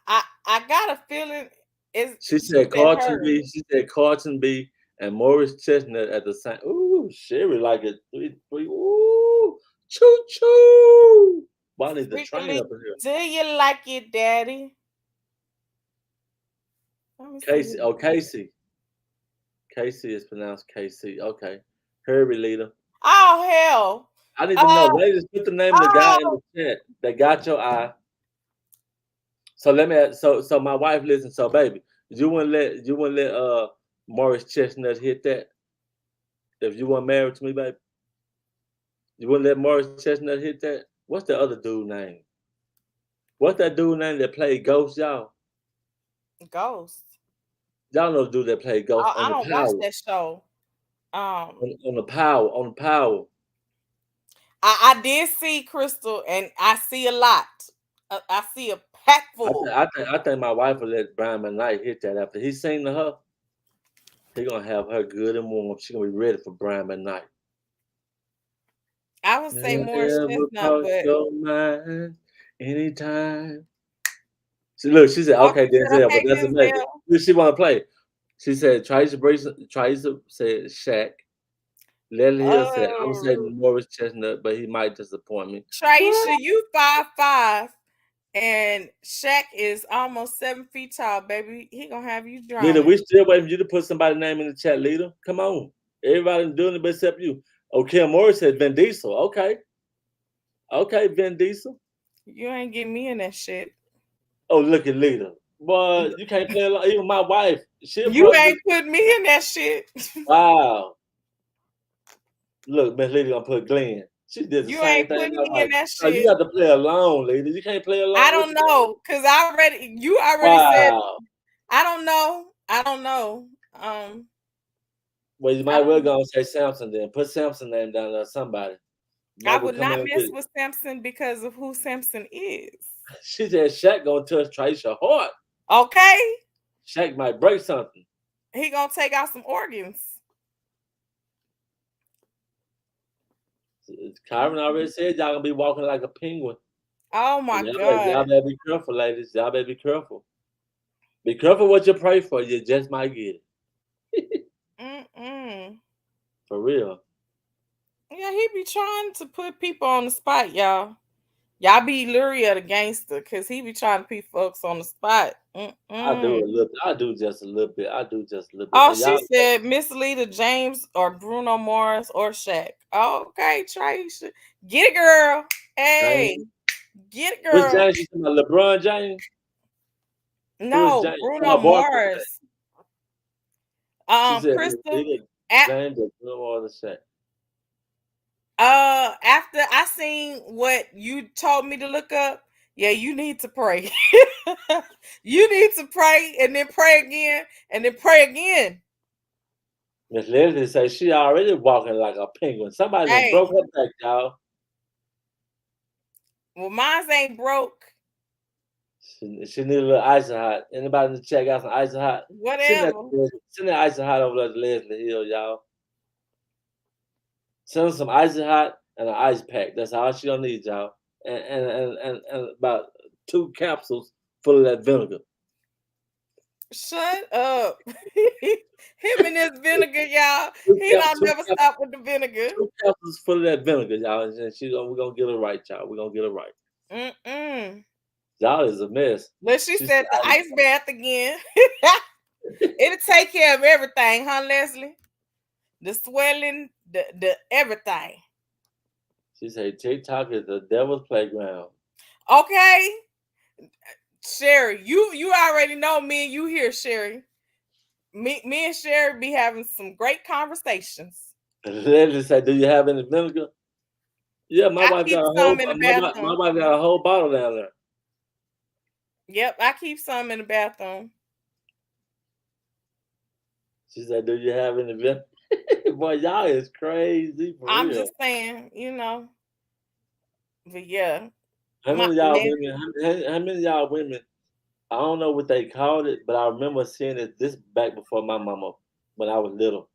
I got a feeling She said said Carlton her. B. She said Carlton B. and Morris Chestnut at the same. Ooh, Sherry like it. Three. Ooh, choo choo. Why need the train Freakily, up in here? do you like it, Daddy? Let me see. Casey. Oh, Casey. Casey is pronounced KC. Okay. Hurry, leader. Oh hell. I need to know. Ladies, put the name of the guy in Oh, the chat that got your eye. So let me ask, so my wife listen, so baby, you wouldn't let Morris Chestnut hit that if you weren't married to me, baby? You wouldn't let Morris Chestnut hit that? What's the other dude name? What's that dude name that played Ghost, y'all? Ghost. Y'all know the dude that played Ghost I on the don't watch Power. that show. On the Power, on the Power. I did see Crystal, and I see a lot. I see a pack full. I think my wife will let Brian McKnight hit that after he sing to her. He gonna have her good and warm. She gonna be ready for Brian McKnight. I would say Morris Ever Chestnut, cross but your mind anytime. See, look, she said, okay, okay, Denzel, but okay, that's amazing. Denzel. Who she want to play? She said, Tracy said Shaq. Leslie Hill said, I'm Oh, saying Morris Chestnut, but he might disappoint me. Traisha, you 5'5", and Shaq is almost 7 feet tall, baby. He gonna have you Leader, drowning. we still waiting for you to put somebody's name in the chat, Leader. Come on. Everybody's doing it except you. Oh, Kim Morris said Vin Diesel. Okay. Okay, Vin Diesel. You ain't getting me in that shit. Oh, look at Leader. Boy, you can't play along. Even my wife, she'll You probably ain't putting me in that shit. wow. Look, Miss Lady gonna put Glenn. She did the You same ain't thing. putting I'm me in like, that no, you shit. got to play alone, lady. You can't play I alone. What don't you doing? know, cause you already said Wow. I don't know. I don't know. Well, you I might well don't. go and say Samson then. Put Samson name down there, somebody. I Might will would come not in with mess it. with Samson because of who Samson is. She said Shaq gonna touch Tracia heart. Okay, Shaq might break something. he gonna take out some organs. Kyron already said y'all gonna be walking like a penguin. Oh my Y'all god. better be careful, ladies. Y'all better be careful. Be careful what you pray for. You just might get it. For real. Yeah, he be trying to put people on the spot, y'all. Y'all be leery of the gangster because he be trying to put folks on the spot. I do a little bit. I do just a little bit. I do just a little bit. Oh, And she y'all said Miss Lita James or Bruno Mars or Shaq. Okay, Tracy. Get it, girl. Hey, James. get it, Which girl. James you talking about? LeBron James? Who is No, James? Bruno Oh, Boston James. Mars. She said Crystal. nigga At, James or Bruno Mars or Shaq. after I seen what you told me to look up, yeah, you need to pray. You need to pray and then pray again and then pray again. Miss Leslie say she already walking like a penguin. Somebody done Hey, broke her back, y'all. well, mine ain't broke. She need a little ice hot. Anybody in the chat got some ice hot? Whatever. Send that ice hot over there to Leslie Hill, y'all. Send her some ice hot and an ice pack. That's all she gonna need, y'all. And about 2 capsules full of that vinegar. Shut up. Him and this vinegar, y'all. He don't never stop with the vinegar. 2 capsules full of that vinegar, y'all. And we're gonna get it right, y'all. We're gonna get it right. Y'all is a mess. But she said the ice bath again. It'll take care of everything, huh, Leslie? The swelling, the everything. She said TikTok is the devil's playground. Okay. Sherry, you already know me and you here, Sherry. Me and Sherry be having some great conversations. Leslie said, "Do you have any vinegar?" Yeah, my wife got a whole bottle down there. Yep, I keep some in the bathroom. She said, "Do you have any vinegar?" Boy, y'all is crazy for I'm real. just saying, you know. But yeah. How many of y'all women? I don't know what they called it, but I remember seeing it this back before my mama when I was little.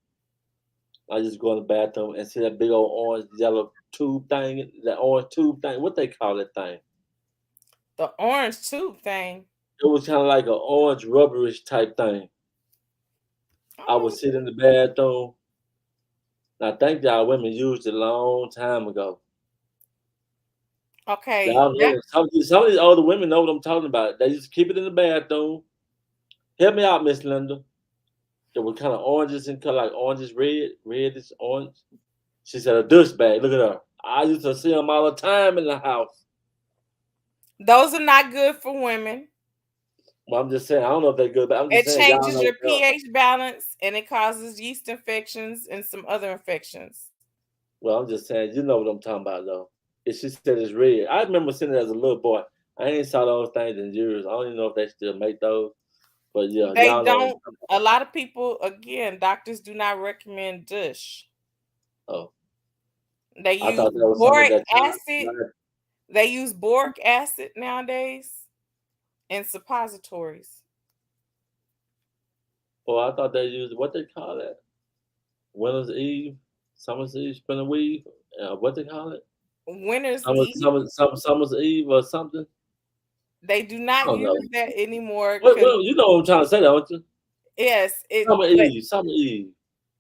I just go in the bathroom and see that big old orange yellow tube thing, that orange tube thing. What they call that thing? The orange tube thing. It was kind of like an orange rubberish type thing. I would sit in the bathroom. I think y'all women used it a long time ago. Okay. Some of these older women know what I'm talking about. They used to keep it in the bathroom. Help me out, Miss Linda. It was kind of oranges in color, like oranges, reddish orange. She said a douche bag. Look at her. I used to see them all the time in the house. Those are not good for women. Well, I'm just saying, I don't know if they're good, but I'm just saying. It changes your pH balance and it causes yeast infections and some other infections. Well, I'm just saying, you know what I'm talking about, though. She said it's red. I remember seeing it as a little boy. I ain't saw those things in years. I don't even know if they still make those. But yeah, they y'all don't. A lot of people, again, doctors do not recommend douche. Oh. They use boric acid. They use boric acid nowadays in suppositories. Well, I thought they used what they call that? Winter's Eve, Summer's Eve, spinning weave. What they call it? Winter's Eve. Summer's Eve or something. They do not use that anymore. Well, you know what I'm trying to say, don't you? Yes, Summer Eve.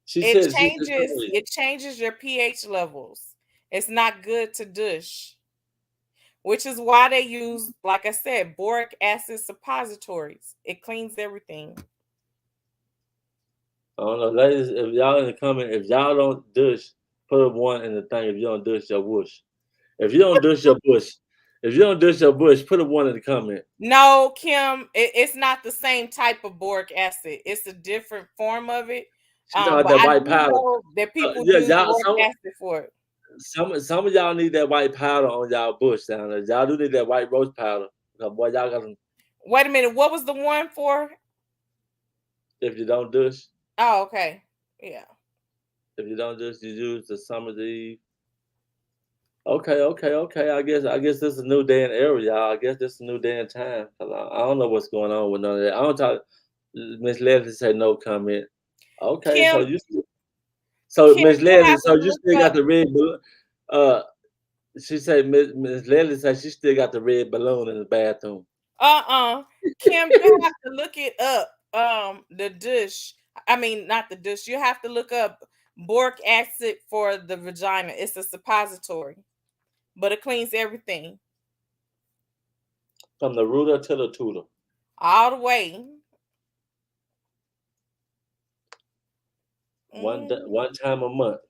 It changes your pH levels. It's not good to douche, which is why they use, like I said, boric acid suppositories. It cleans everything. I don't know, ladies. If y'all in the comment, if y'all don't douche, put a 1 in the thing. If you don't douche your bush, if you don't douche your bush, put a 1 in the comment. No, Kim, it's not the same type of boric acid. It's a different form of it. But that white powder that people use boric acid for it. Some of y'all need that white powder on y'all bush down there. Y'all do need that white rose powder. Boy, y'all got them. Wait a minute. What was the one for? If you don't douche. Oh, okay. Yeah. If you don't douche, you use the Summer's Eve. Okay. I guess this is a new day and era, y'all. I guess this is a new day and time. I don't know what's going on with none of that. I don't talk. Miss Leslie said no comment. Okay, Kim, Miss Leslie, so you still got the red balloon. She said Miss Leslie said she still got the red balloon in the bathroom. Kim, you have to look it up. The douche. I mean, not the douche. You have to look up boric acid for the vagina. It's a suppository, but it cleans everything. From the rooter to the tutor. All the way. One time a month.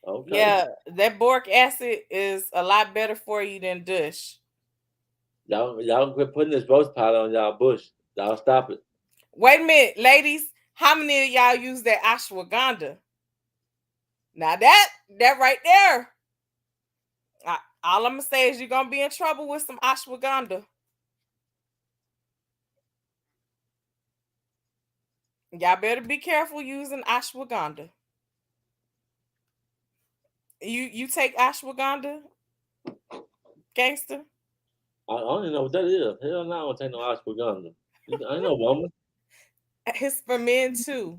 Okay. Yeah, that boric acid is a lot better for you than douche. Y'all quit putting this rose powder on y'all bush. Y'all stop it. Wait a minute, ladies. How many of y'all use that ashwagandha? Now that right there. All I'm gonna say is you're gonna be in trouble with some ashwagandha. Y'all better be careful using ashwagandha. You take ashwagandha, gangster? I don't even know what that is. Hell no, I don't take no ashwagandha. I ain't no woman. It's for men too.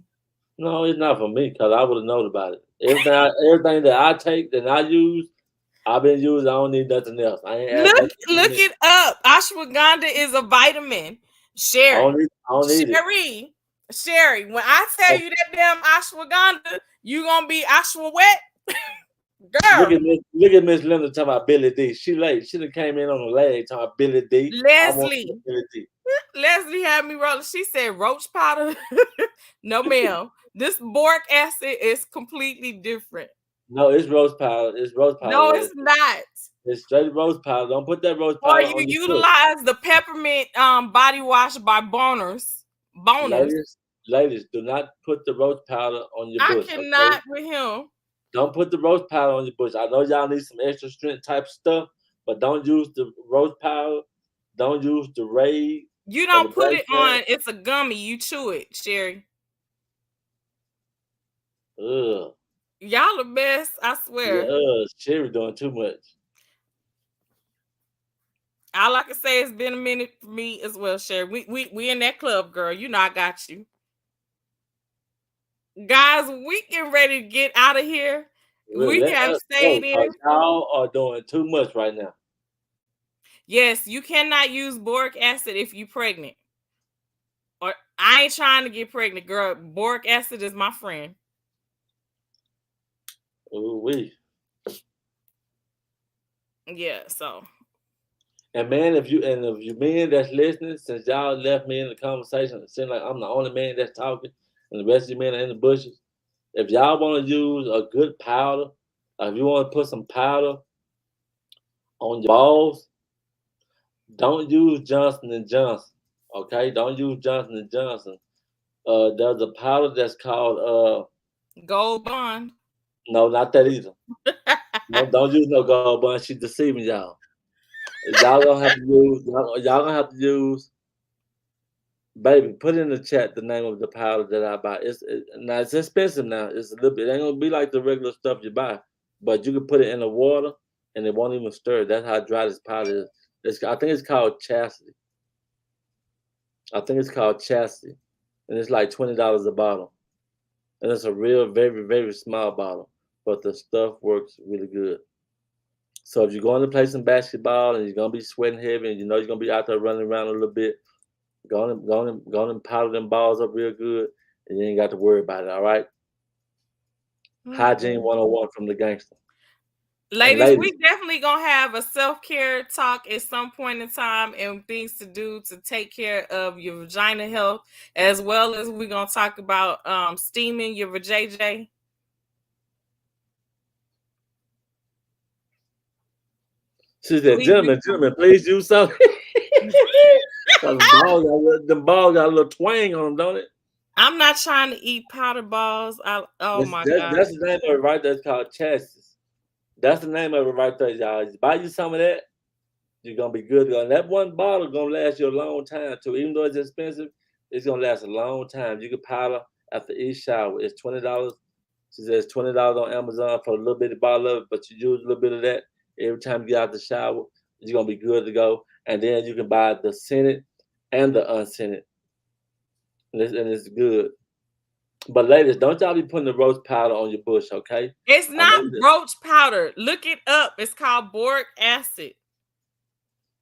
No, it's not for me because I would have known about it. Everything that I take that I use, I've been using. I don't need nothing else. I ain't adding Look, nothing look in it. it up. Ashwagandha is a vitamin. I Sherry, don't need it. Sherry. When I tell you that damn ashwagandha, you gonna be ashwa wet, girl. Look at Miss Linda talking about Billy D. She late. She done came in on the leg talking about Billy D. I want Leslie, Billy D. Leslie had me rolling. She said roach powder. No, ma'am. This boric acid is completely different. No, it's rose powder. It's rose No, powder. it's not. It's straight rose powder. Don't put that rose Or powder you on your foot. utilize the peppermint body wash by Boners. Ladies, do not put the rose powder on your I bush, okay? cannot with him. Don't put the rose powder on your bush. I know y'all need some extra strength type stuff, but don't use the rose powder. Don't use the Raid You or the don't put Black it Cat. on. It's a gummy. You chew it, Sherry. Ugh. Y'all the best, I swear. Yeah, Sherry doing too much. All I can say it's been a minute for me as well, Sherry. We in that club, girl. You know I got you. Guys, we getting ready to get out of here. We Let have us stayed go. in. Y'all are doing too much right now. Yes, you cannot use boric acid if you pregnant. Or I ain't trying to get pregnant, girl. Boric acid is my friend. Ooh wee. Yeah, so. And man, if you men that's listening, since y'all left me in the conversation, it seems like I'm the only man that's talking, and the rest of you men are in the bushes. If y'all want to use a good powder, if you want to put some powder on your balls, don't use Johnson and Johnson. Okay, don't use Johnson and Johnson. There's a powder that's called Gold Bond. no, not that either. No, don't use no gold bun. She's deceiving y'all. Y'all gonna have to use. Baby, put in the chat the name of the powder that I buy. Now it's expensive now. It's a little bit. It ain't gonna be like the regular stuff you buy, but you can put it in the water and it won't even stir. That's how dry this powder is. I think it's called Chastity. I think it's called Chastity, and it's like $20 a bottle, and it's a real, very, very small bottle, but the stuff works really good. So if you're going to play some basketball and you're gonna be sweating heavy, and you know you're gonna be out there running around a little bit, go on and powder them balls up real good, and you ain't got to worry about it. All right. Hygiene 101 from the gangster. Ladies, we definitely gonna have a self-care talk at some point in time and things to do to take care of your vagina health, as well as we're gonna talk about steaming your vajayjay. She said, gentlemen, please use something. The ball got a little twang on them, don't it? I'm not trying to eat powder balls. My God. That's the name of it right there. It's called chassis. That's the name of it right there, y'all. Buy you some of that, you're gonna be good. And that one bottle gonna last you a long time too. Even though it's expensive, it's gonna last a long time. You can powder after each shower. It's $20. She says $20 on Amazon for a little bitty bottle of it, but you use a little bit of that every time you get out the shower. You're gonna be good to go. And then you can buy the scented and the unscented, and it's good. But ladies, don't y'all be putting the roach powder on your bush, okay? It's not roach powder. Look it up. It's called boric acid.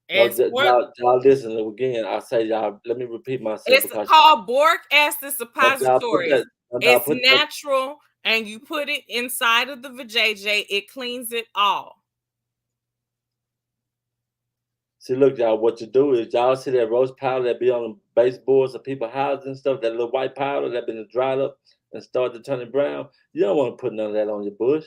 Y'all listen again. I say y'all. Let me repeat myself. It's called boric acid suppositories. It's natural, and you put it inside of the vajayjay. It cleans it all. See, look, y'all. What you do is y'all see that roach powder that be on the baseboards of people's houses and stuff. That little white powder that been dried up and started turning brown. You don't want to put none of that on your bush.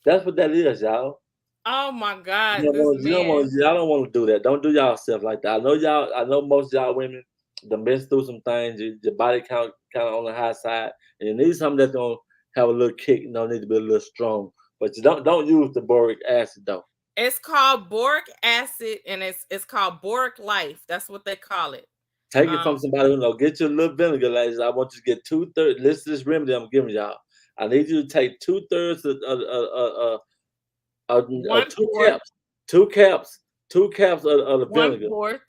That's what that is, y'all. Oh my God! Y'all don't want to do that. Don't do y'all stuff like that. I know most y'all women done been through some things. Your body count kind of on the high side, and you need something that's gonna have a little kick. You don't need to be a little strong, but you don't use the boric acid though. It's called boric acid, and it's called Boric Life. That's what they call it. Take it from somebody who knows. Get you a little vinegar, ladies. I want you to get 2/3. Listen to this remedy I'm giving y'all. I need you to take 2/3 of 2 caps of the vinegar. 1/4.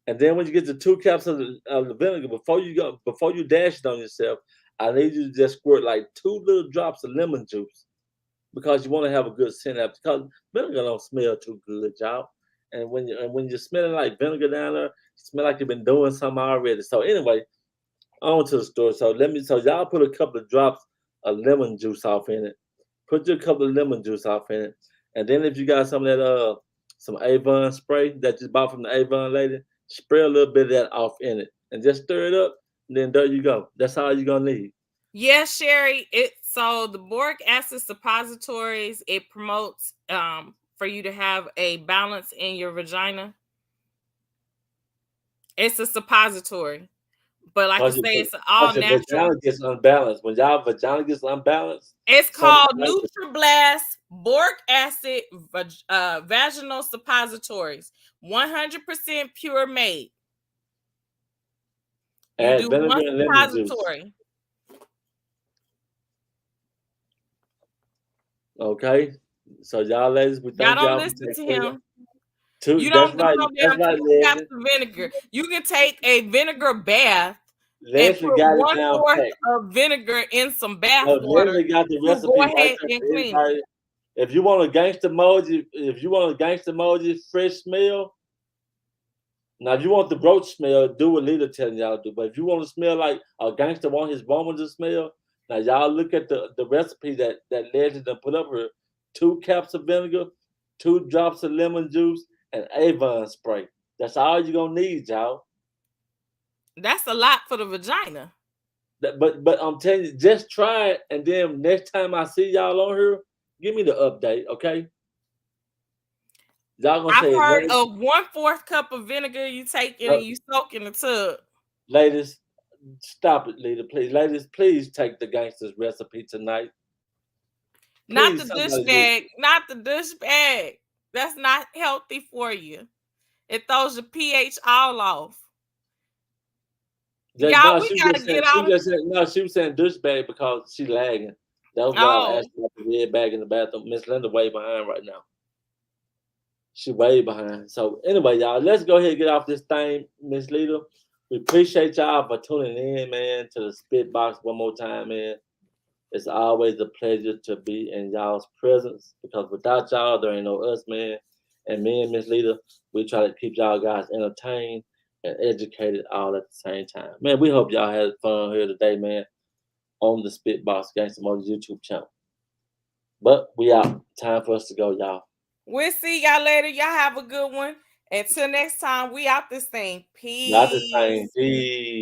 And then when you get to 2 caps of the vinegar, before you dash it on yourself, I need you to just squirt like 2 little drops of lemon juice, because you want to have a good scent after. Because vinegar don't smell too good, y'all. And when you're smelling like vinegar down there, you smell like you've been doing something already. So anyway, on to the story. So y'all put a couple of drops of lemon juice off in it. Put your couple of lemon juice off in it. And then if you got some of that some Avon spray that you bought from the Avon lady, spray a little bit of that off in it and just stir it up. And then there you go. That's all you're gonna need. Yes, Sherry. So the boric acid suppositories, it promotes for you to have a balance in your vagina. It's a suppository, but like I say, it's all natural. Vagina gets unbalanced. When y'all vagina gets unbalanced, it's called NutriBlast boric acid vaginal suppositories, 100% pure made. You do one suppository. Okay, so y'all ladies, we thank y'all. Y'all don't listen to him. You don't do no damn 2 caps of vinegar. You can take a vinegar bath and put 1/4 of vinegar in some bath water. Leslie got the recipe. Go ahead and clean it. If you want a gangster emoji, fresh smell. Now, if you want the roach smell, do what Lita telling y'all to do. But if you want to smell like a gangster want his woman to smell, now y'all look at the recipe that Leslie done put up here. 2 caps of vinegar, 2 drops of lemon juice, and Avon spray. That's all you're gonna need, y'all. That's a lot for the vagina. But I'm telling you, just try it, and then next time I see y'all on here, give me the update, okay? Y'all gonna I've heard of 1/4 cup of vinegar you take it and you soak in the tub. Ladies, stop it, Lita, please. Ladies, please take the gangster's recipe tonight. Not the dish bag. Not the dish bag. That's not healthy for you. It throws your pH all off. Y'all, we gotta get out. She was saying dish bag because she lagging. That was why I asked about the red bag in the bathroom. Miss Linda way behind right now. She way behind. So anyway, y'all, let's go ahead and get off this thing, Miss Lita. We appreciate y'all for tuning in, man, to the SpitBox one more time, man. It's always a pleasure to be in y'all's presence, because without y'all, there ain't no us, man. And me and Miss Lita, we try to keep y'all guys entertained and educated all at the same time. Man, we hope y'all had fun here today, man, on the SpitBox Gangsta Motors YouTube channel. But we out. Time for us to go, y'all. We'll see y'all later. Y'all have a good one. Until next time, we out this thing. Peace. Y'all this thing. Peace.